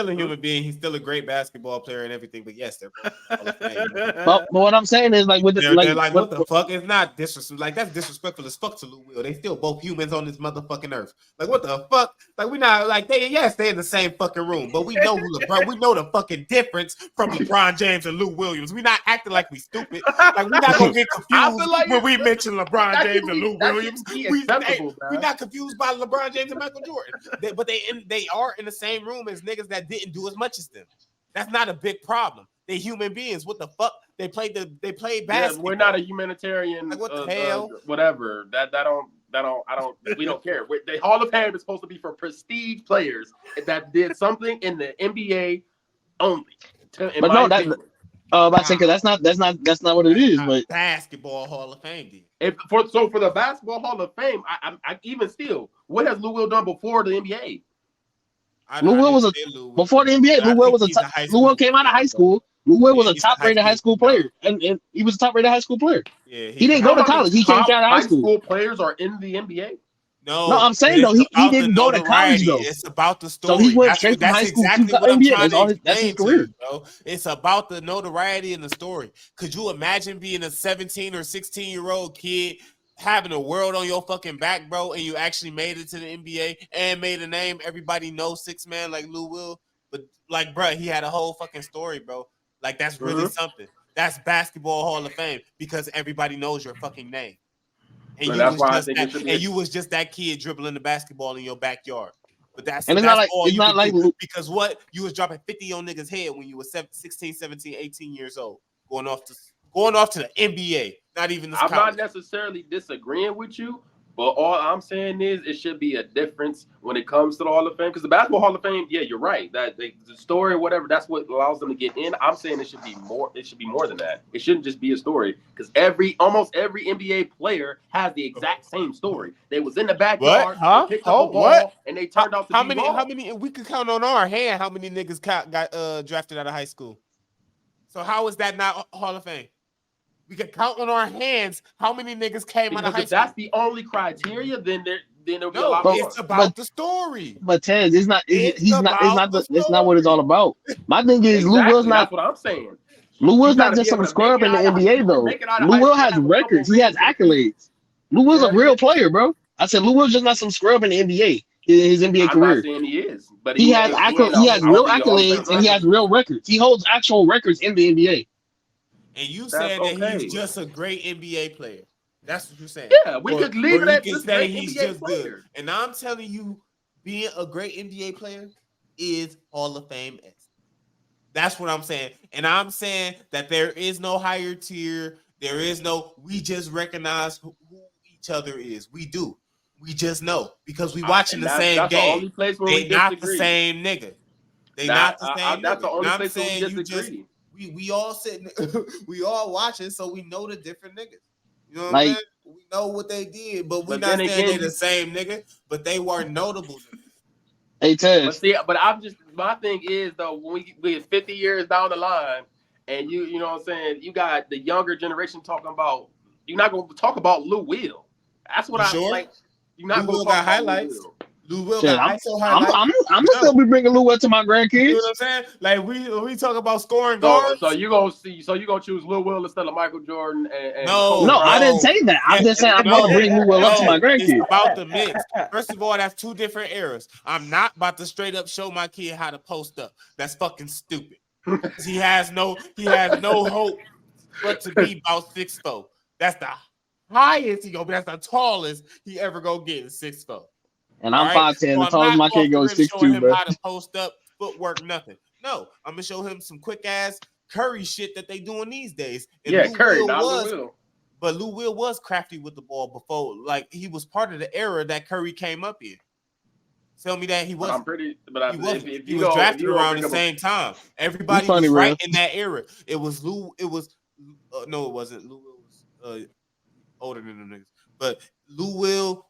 a human being. He's still a great basketball player and everything. But yes, they're both Hall of Fame. But what I'm saying is like with the like what the fuck? It's not disrespectful. Like that's disrespectful as fuck to Lou Will. They still both humans on this motherfucking earth. Like what the fuck? Like we not like they in the same fucking room, but we know who LeBron. We know the fucking difference from LeBron James and Lou Williams. We not acting like we stupid. Like we not gonna get confused when we mention LeBron James and Lou Williams. We not confused by LeBron James and Michael Jordan. But they are in the same room as niggas that didn't do as much as them. That's not a big problem. They human beings. What the fuck? They played basketball. Yeah, we're not a humanitarian. Like, what the hell? Whatever. We don't care. The Hall of Fame is supposed to be for prestige players that did something in the NBA only. But no, I say because that's not what it is. But basketball Hall of Fame. For the basketball Hall of Fame, I even still, what has Lou Will done before the NBA? Lou Will was before the NBA. Lou Will was Lou Will came out of high school. Lou Will was a top-rated high school player, and he was a top-rated high school player. Yeah, he didn't go to college. He came out of high school. High school players are in the NBA. No, I'm saying though, he didn't go to college though. It's about the story. So he went straight from high school to the NBA. That's his career. Bro. It's about the notoriety and the story. Could you imagine being a 17 or 16-year-old kid having a world on your fucking back, bro, and you actually made it to the NBA and made a name? Everybody knows six man like Lou Will, but like, bro, he had a whole fucking story, bro. Like, that's really something. That's basketball Hall of Fame because everybody knows your fucking name. And you was just that kid dribbling the basketball in your backyard. But that's all you could do. Because what? You was dropping 50 on niggas' head when you were 16, 17, 18 years old. Going off to the NBA. Not even I'm not necessarily disagreeing with you, but all I'm saying is it should be a difference when it comes to the Hall of Fame. Because the Basketball Hall of Fame, yeah, you're right. That the story or whatever, that's what allows them to get in. I'm saying it should be more. It should be more than that. It shouldn't just be a story. Because almost every NBA player has the exact same story. They was in the backyard, picked up a ball, and they turned out to be wrong. How many? We could count on our hand how many niggas got drafted out of high school. So how is that not Hall of Fame? We can count on our hands how many niggas came out of high school. If that's the only criteria, then there'll be a lot more. It's about the story. But Tez, it's not what it's all about. My thing is Lou Will's not. That's what I'm saying. Lou Will's not just some scrub in the NBA though. Lou Will has records. He has accolades. Lou Will's a real player, bro. I said Lou Will's just not some scrub in the NBA. His NBA career. I'm not saying he is, but he has real accolades and he has real records. He holds actual records in the NBA. And you said that he's just a great NBA player. That's what you're saying. Yeah, we could leave it at this. Say he's just good. And I'm telling you, being a great NBA player is Hall of Fame. That's what I'm saying. And I'm saying that there is no higher tier. There is no. We just recognize who each other is. We do. We just know because we watching the same game. They not the same nigga. They not the same. That's the only place where we disagree. We all sitting, we all watching, so we know the different niggas. You know what I'm saying? We know what they did, but we not saying they're the same nigga, but they weren't notable. Hey, Ted. But my thing is though, when we 50 years down the line, and you know what I'm saying, you got the younger generation talking about. You're not gonna talk about Lou Will. That's what like. You're not gonna talk about highlights. Lou Will I'm gonna still be bringing Lou Will to my grandkids. You know what I'm saying? Like we talk about scoring guards. So you gonna choose Lou Will instead of Michael Jordan and no, I didn't say that. I'm just saying I'm gonna bring Lou Will up to my grandkids. It's about the mix. First of all, that's two different eras. I'm not about to straight up show my kid how to post up. That's fucking stupid. He has no hope but to be about 6'4". That's the highest he go, but that's the tallest he ever go get is 6'4". And I'm 5'10". The tallest my kid goes 6'2", bro. How to post up, footwork, nothing. No, I'm gonna show him some quick ass Curry shit that they doing these days. And yeah, Curry, not Lou Will. But Lou Will was crafty with the ball before. Like he was part of the era that Curry came up in. Tell me that he wasn't. He was drafted around the same time. Everybody was right in that era. It was Lou. It was no, it wasn't. Lou Will was older than them niggas. But Lou Will,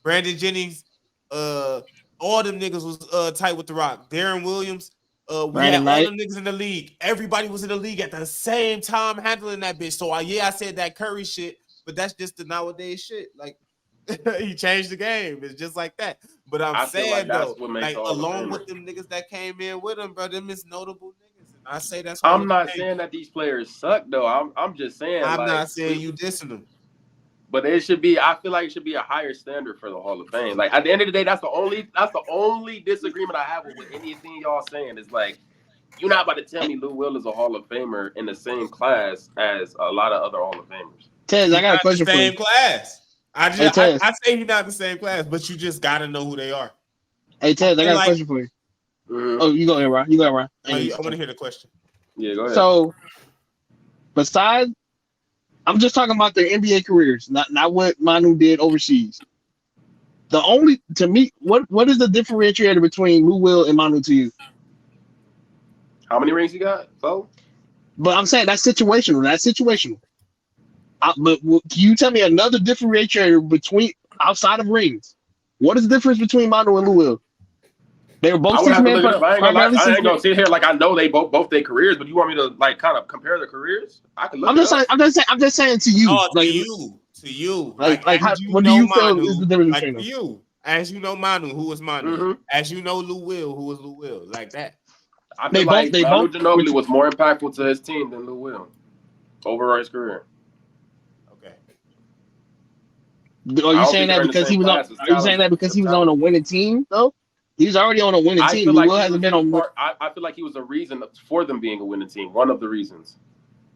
Brandon Jennings, all them niggas was tight with the Rock. Darren Williams, we had all them niggas in the league. Everybody was in the league at the same time handling that bitch. So I said that Curry shit, but that's just the nowadays shit. Like he changed the game. It's just like that. But I'm saying though, like along with them niggas that came in with him, bro, them is notable niggas. And I say that's. I'm not saying that these players suck though. I'm just saying. I'm not saying you dissing them. But it should be. I feel like it should be a higher standard for the Hall of Fame. Like at the end of the day, that's the only disagreement I have with anything y'all saying. Is like you're not about to tell me Lou Will is a Hall of Famer in the same class as a lot of other Hall of Famers. Tez, I got a question for you. Same class. I say he's not the same class, but you just gotta know who they are. Hey, Ted, I got a like- question for you. Mhm. Oh, you go ahead, Ron. You go ahead, Ron. I want to hear the question. Yeah, go ahead. So, besides, I'm just talking about their NBA careers, not what Manu did overseas. To me, what is the differentiator between Lou Will and Manu to you? How many rings you got? 4? But I'm saying that's situational. That's situational. Can you tell me another differentiator between outside of rings? What is the difference between Manu and Lou Will? They were both I would six have to man. look it up. I ain't gonna lie. I Primarily ain't gonna sit here like I know they both their careers, but you want me to like kind of compare their careers? I can look I'm it just up. saying. I'm just saying to you. No, like, to you. Like as how, you what do know you feel Manu, is the difference like between for them? you, as you know Manu, who was Manu, Mhm. as you know Lou Will, who was Lou Will, like that. I They feel both- like they Manu both- Ginobili was more impactful to his team than Lou Will over his career. Okay. Are I you don't saying think that they're in the because same he was on? class as Are you saying that because he was on a talent. winning team though? He was already on a winning I team. feel Lou like Will hasn't been on. I feel like he was a reason for them being a winning team. One of the reasons.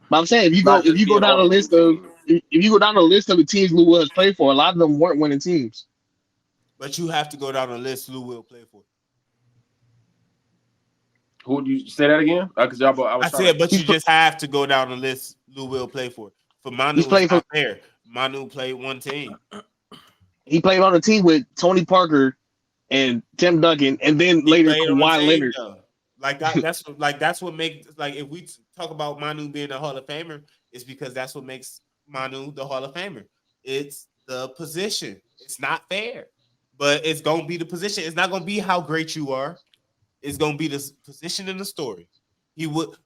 But I'm saying Not if just you go being down on the a winning list of team. if you go down the list of the teams Lou Will has played for, a lot of them weren't winning teams. But you have to go down the list Lou Will play for. Who would you say that again? Because I was I trying said, to, but you just have to go down the list Lou Will play for. For Manu, He's played it's not fair. Manu played one team. He played on a team with Tony Parker and Tim Duncan, and then He later played on the Kawhi team, Leonard. though. That's what makes like if we talk about Manu being a Hall of Famer, it's because that's what makes Manu the Hall of Famer. It's the position. It's not fair, but it's gonna be the position. It's not gonna be how great you are. It's gonna be the position in the story.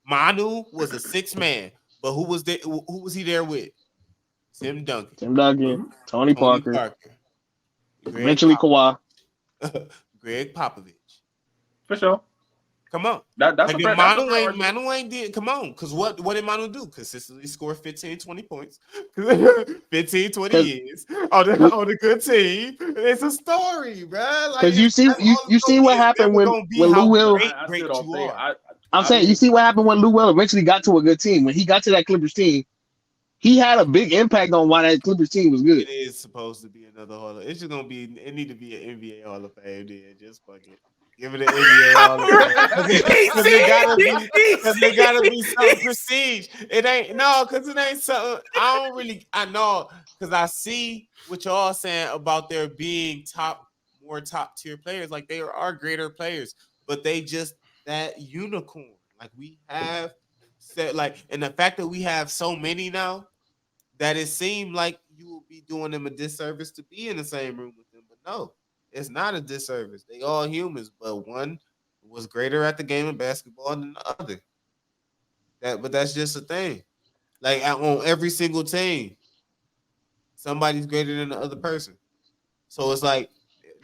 Manu was a 6 man, but who was there? Who was he there with? Tim Duncan, Tim Duncan, Tony Parker, Greg eventually Kawhi. Greg Popovich. for sure. Come on. That's Like a if fair, Manu ain't did, come on. Because what did Manu do? Consistently score 15, 20 points. 15, 20 years on a good team. It's a story, bro. Like, Because you see what happened when Lou Will. I still don't think. I'm saying you see what happened when Lou Will eventually got to a good team. When he got to that Clippers team, he had a big impact on why that Clippers team was good. It is supposed to be another Hall of. It's just gonna be. It need to be an NBA Hall of Fame. Then just fuck it. Give it an NBA Hall of Fame. Because it gotta be something prestige. It ain't because it ain't something. I know because I see what y'all saying about there being more top tier players. Like they are greater players, but they just that unicorn. Like we have said, and the fact that we have so many now. That it seemed like you will be doing them a disservice to be in the same room with them. But no, it's not a disservice. They all humans, but one was greater at the game of basketball than the other. But that's just a thing. Like on every single team, somebody's greater than the other person. So it's like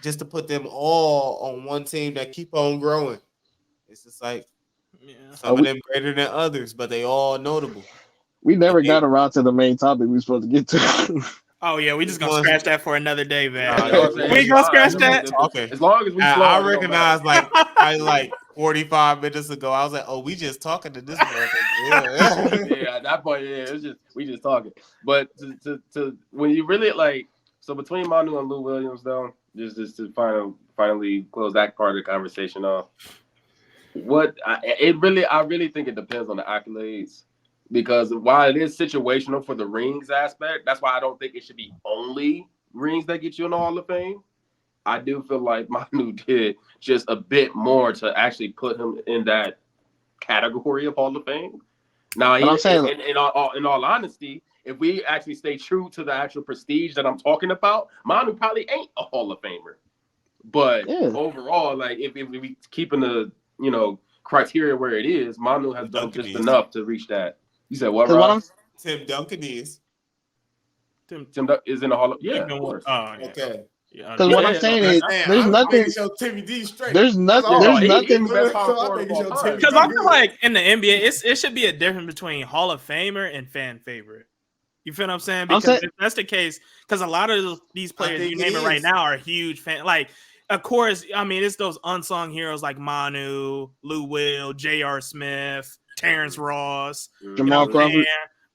just to put them all on one team that keep on growing. It's just like some of them greater than others, but they all notable. We never got around to the main topic we were supposed to get to. Oh yeah, we just gonna scratch that for another day, man. We gonna scratch that. Okay. As long as we slow. I recognize like 45 minutes ago. I was like, oh, we just talking to this motherfucker. Yeah, at that point, yeah, we just talking. But to when you really like, so between Manu and Lou Williams, though, just to finally close that part of the conversation off. I really think it depends on the accolades. Because while it is situational for the rings aspect, that's why I don't think it should be only rings that get you in the Hall of Fame. I do feel like Manu did just a bit more to actually put him in that category of Hall of Fame. Now, in all honesty, if we actually stay true to the actual prestige that I'm talking about, Manu probably ain't a Hall of Famer. But overall, like if we keeping the criteria where it is, Manu has done just enough to reach that. You said what, Rob? Tim Duncan is. Tim Duncan is in the Hall of Of course. Oh, yeah. Okay. Because what I'm saying is, there's nothing. There's nothing. Because I feel like in the NBA, it should be a difference between Hall of Famer and fan favorite. You feel what I'm saying? Because if that's the case, because a lot of these players you name it right now are huge fan. Like, of course, I mean, it's those unsung heroes like Manu, Lou Will, J.R. Smith, Terrence Ross, Jamal Crawford.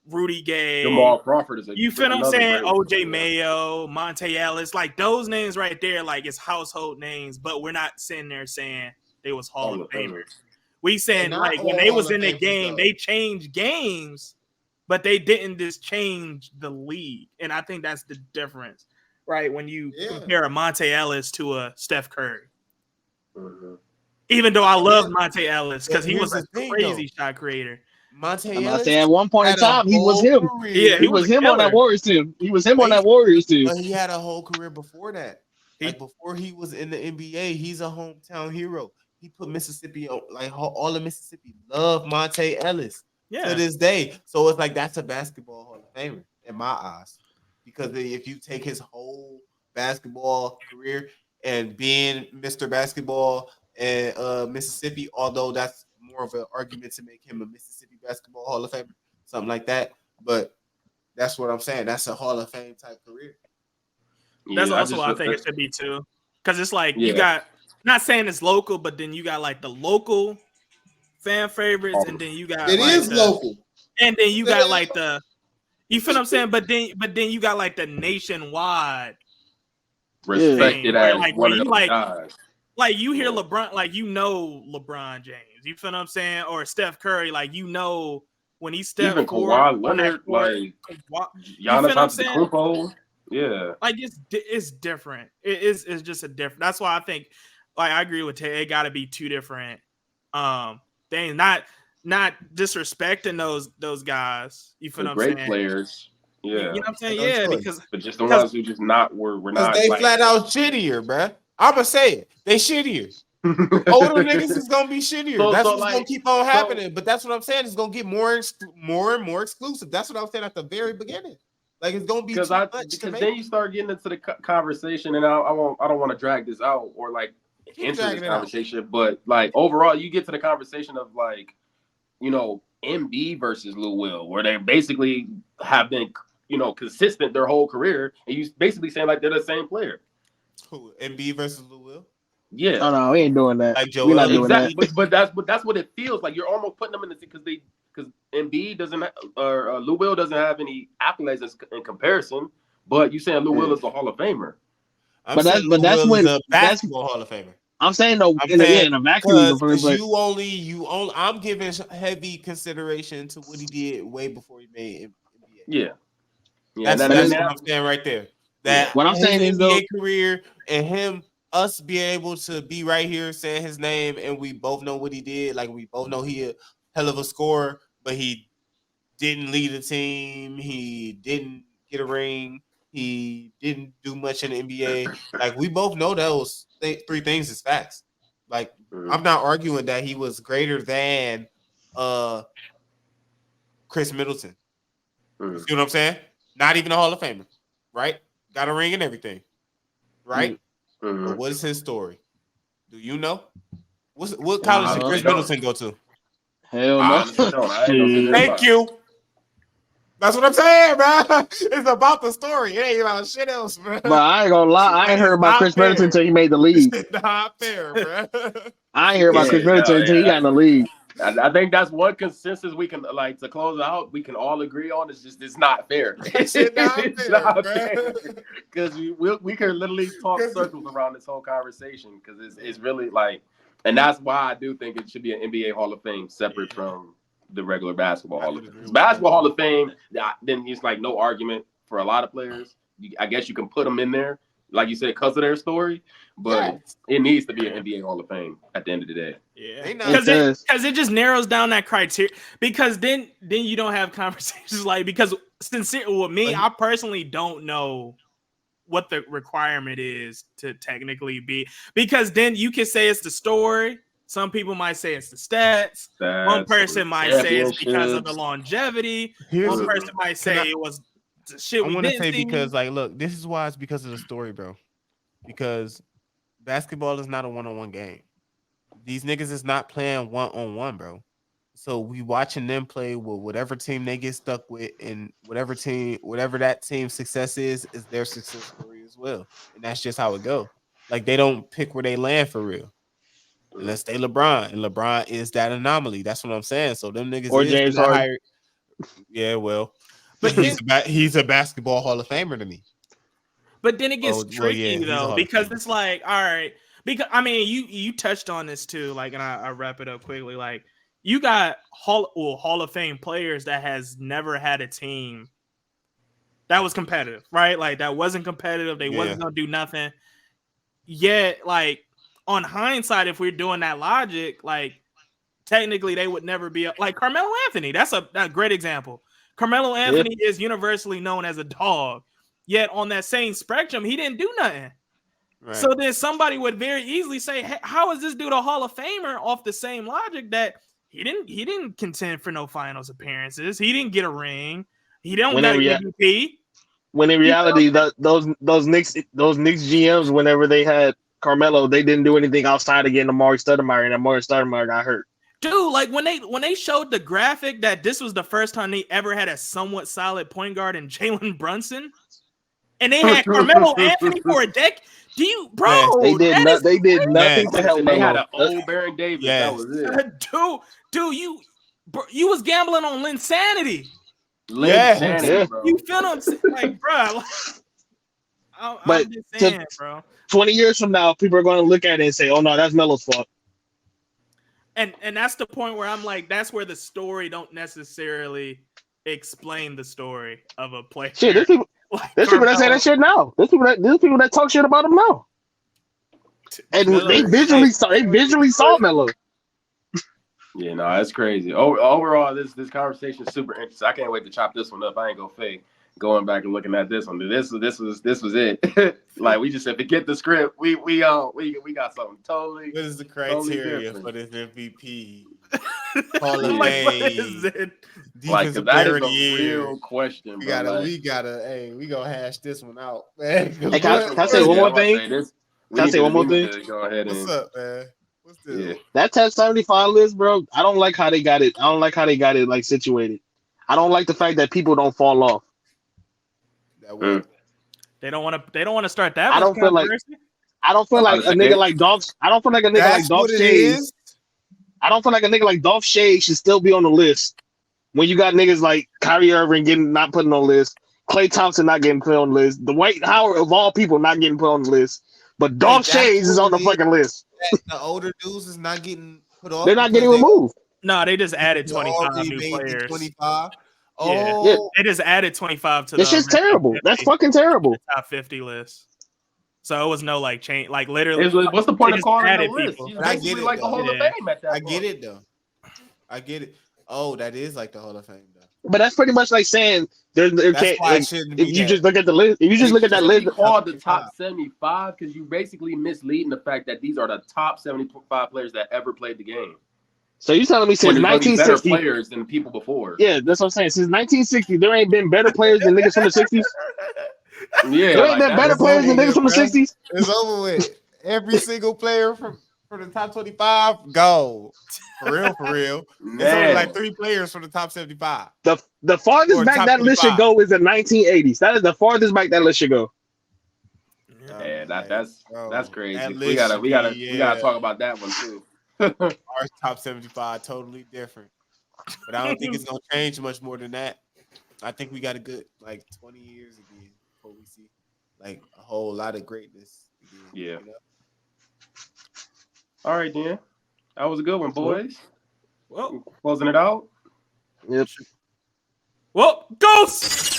Rudy Gay. Jamal Crawford is You feel what I'm another saying? great one. OJ Mayo, Monte Ellis, like those names right there, like it's household names, but we're not sitting there saying they was Hall of Famers. We saying They're not like when all they Hall was of in the Famers, game, though. they changed games, but they didn't just change the league. And I think that's the difference, right? When you compare a Monte Ellis to a Steph Curry. Mm-hmm. Even though I love Monte Ellis because he was Here's a the thing, crazy though. shot creator. Monte I'm about to Ellis say at one point in had a time he was whole him. career, Yeah, He was him on that killer. Warriors team. He was him on that Warriors team. but he had a whole career before that. Like before he was in the NBA, he's a hometown hero. He put Mississippi on, like all of Mississippi love Monte Ellis to this day. So it's like that's a basketball Hall of Famer in my eyes, because if you take his whole basketball career and being Mr. Basketball and Mississippi, although that's more of an argument to make him a Mississippi Basketball Hall of Famer, something like that. But that's what I'm saying. That's a Hall of Fame type career. That's also what I think it should be too, because it's like you got, not saying it's local, but then you got like the local fan favorites, and then you got it like is local, and then you got like the, you feel what I'm saying? But then you got like the nationwide respected as like one of those guys. Like you hear LeBron, like you know LeBron James. You feel what I'm saying? Or Steph Curry, like you know when he stepped even forward, Kawhi Leonard, like Giannis Antetokounmpo. Yeah, like it's different. It's just a different. That's why I think, like I agree with Tay. It got to be two different things. Not disrespecting those guys. You feel what I'm saying? Great players. Yeah, you know what I'm saying? Yeah, but just the ones who just not we're not. They like, flat out shittier, bruh. I'ma say it. They shittier. Older niggas is gonna be shittier. That's what's gonna keep on happening. But that's what I'm saying. It's gonna get more and more exclusive. That's what I'm saying at the very beginning. Like it's gonna be because then you start getting into the conversation, and I don't want to drag this out or like into this conversation, but like overall, you get to the conversation of like, you know, MB versus Lou Will, where they basically have been, you know, consistent their whole career, and you basically saying like they're the same player. Who, MB versus Lou Will? Yeah. Oh no, we ain't doing that. Like we're not doing that. But that's what it feels like. You're almost putting them in the because MB doesn't or Lou Will doesn't have any accolades in comparison. But you saying Lou Will is a Hall of Famer. But that's when a basketball Hall of Famer. I'm saying though, in a vacuum, because you only I'm giving heavy consideration to what he did way before he made NBA. Yeah, that's what I'm saying right there. That what I'm saying is NBA career and us being able to be right here saying his name, and we both know what he did. Like we both know he a hell of a scorer, but he didn't lead a team. He didn't get a ring. He didn't do much in the NBA. Like we both know those three things is facts. Like I'm not arguing that he was greater than Chris Middleton. You see what I'm saying? Not even a Hall of Famer, right? Got a ring and everything, right? But what is his story? Do you know? What college did Chris Middleton go to? Hell no. Thank you. That's what I'm saying, bro. It's about the story. It ain't about shit else, bro. But I ain't gonna lie. I ain't heard about Chris Middleton until he made the league. It's not fair, bro. I ain't heard about Chris Middleton until he got in the league. I think that's one consensus we can like to close out. We can all agree on. It's not fair. It's not fair because we can literally talk circles around this whole conversation because it's really like, and that's why I do think it should be an NBA Hall of Fame separate from the regular basketball Hall of Fame. Basketball Hall of Fame, then it's like no argument for a lot of players. I guess you can put them in there, like you said, because of their story. But it needs to be an NBA Hall of Fame at the end of the day. Yeah, because it just narrows down that criteria. Because then you don't have conversations like, because sincerely with me, I personally don't know what the requirement is to technically be. Because then you can say it's the story. Some people might say it's the stats. One person might say it's because of the longevity. One person might say it was the shit we didn't see. I want to say because, like, look, this is why it's because of the story, bro. Because basketball is not a one-on-one game. These niggas is not playing one-on-one, bro. So we watching them play with whatever team they get stuck with, and whatever that team's success is their success story as well. And that's just how it go. Like they don't pick where they land for real. Unless they LeBron, and LeBron is that anomaly. That's what I'm saying. So them niggas or James Harden. Yeah, well, But he's a basketball Hall of Famer to me. But then it gets tricky he's a though, Hall of because Famer. it's like, all right, because I mean, you touched on this too, like, and I wrap it up quickly. Like, you got Hall of Fame players that has never had a team that was competitive, right? Like, that wasn't competitive. They wasn't gonna do nothing. Yet, like, on hindsight, if we're doing that logic, like, technically they would never be like Carmelo Anthony. That's a great example. Carmelo Anthony is universally known as a dog. Yet on that same spectrum, he didn't do nothing. Right. So then somebody would very easily say, hey, how is this dude a Hall of Famer off the same logic that he didn't contend for no finals appearances. He didn't get a ring. He don't got an MVP. When in reality, those Knicks GMs, whenever they had Carmelo, they didn't do anything outside of getting Amari Stoudemire, and Amari Stoudemire got hurt. Dude, like when they showed the graphic that this was the first time they ever had a somewhat solid point guard in Jalen Brunson, and they had Carmelo Anthony for a deck. Do you, bro? Yes, they did nothing to help. They had an old Baron Davis. Yes. That was it. Dude, you was gambling on Linsanity. Linsanity, bro. You feel what I'm saying, like, bro? I'm just saying, bro. 20 years from now, people are going to look at it and say, "Oh no, that's Melo's fault." And that's the point where I'm like, that's where the story don't necessarily explain the story of a player. Shit, there's people that say that shit now. There's people that talk shit about him now. And they visually saw Melo. Yeah, no, that's crazy. Overall, this conversation is super interesting. I can't wait to chop this one up. I ain't gonna fake going back and looking at this one. This was it. Like, we just said, forget the script. We got something totally. What is the criteria for this MVP? Hall of Fame. Like, that is a real question. We gonna hash this one out, man. Hey, can I say one more thing? Can I say one more thing? Go ahead. What's up, man? What's this? Yeah. That top 75 list, bro. I don't like how they got it. I don't like how they got it like situated. I don't like the fact that people don't fall off. They don't want to start that. I don't feel like a nigga like Dolph. I don't feel like a nigga like Dolph Shades. I don't feel like a nigga like Dolph Shades should still be on the list when you got niggas like Kyrie Irving not put on the list, Klay Thompson not getting put on the list, Dwight Howard of all people not getting put on the list, but Dolph Shades is on the fucking list. The older dudes is not getting put off. They're not getting removed. No, they just added 25 new players. 25. Yeah, they just added 25 to this shit's terrible. That's fucking terrible. Top 50 list. So it was no like change, like literally. What's the point of calling it a list? I get it. Like the Hall of Fame at that I get it though. I get it. Oh, that is like the Hall of Fame though. But that's pretty much like saying there can't. Like, if you just look at the list, if you just look at that list, called the top 75 because you basically misleading the fact that these are the top 75 players that ever played the game. So you telling me since 1960 better players than people before? Yeah, that's what I'm saying. Since 1960, there ain't been better players than niggas from the 60s. Yeah, there ain't been better players than niggas from the 60s. It's over with. Every single player from the top 25, go. For real. There's only like 3 players from the top 75. The farthest back that list should go is the 1980s. That is the farthest back that list should go. Yeah, that's crazy. We gotta talk about that one too. Our top 75 totally different, but I don't think it's gonna change much more than that. I think we got a good 20 years again before we see like a whole lot of greatness again, yeah. You know? All right, then. That was a good one, boys. Well, closing it out. Yep. Well, Ghost.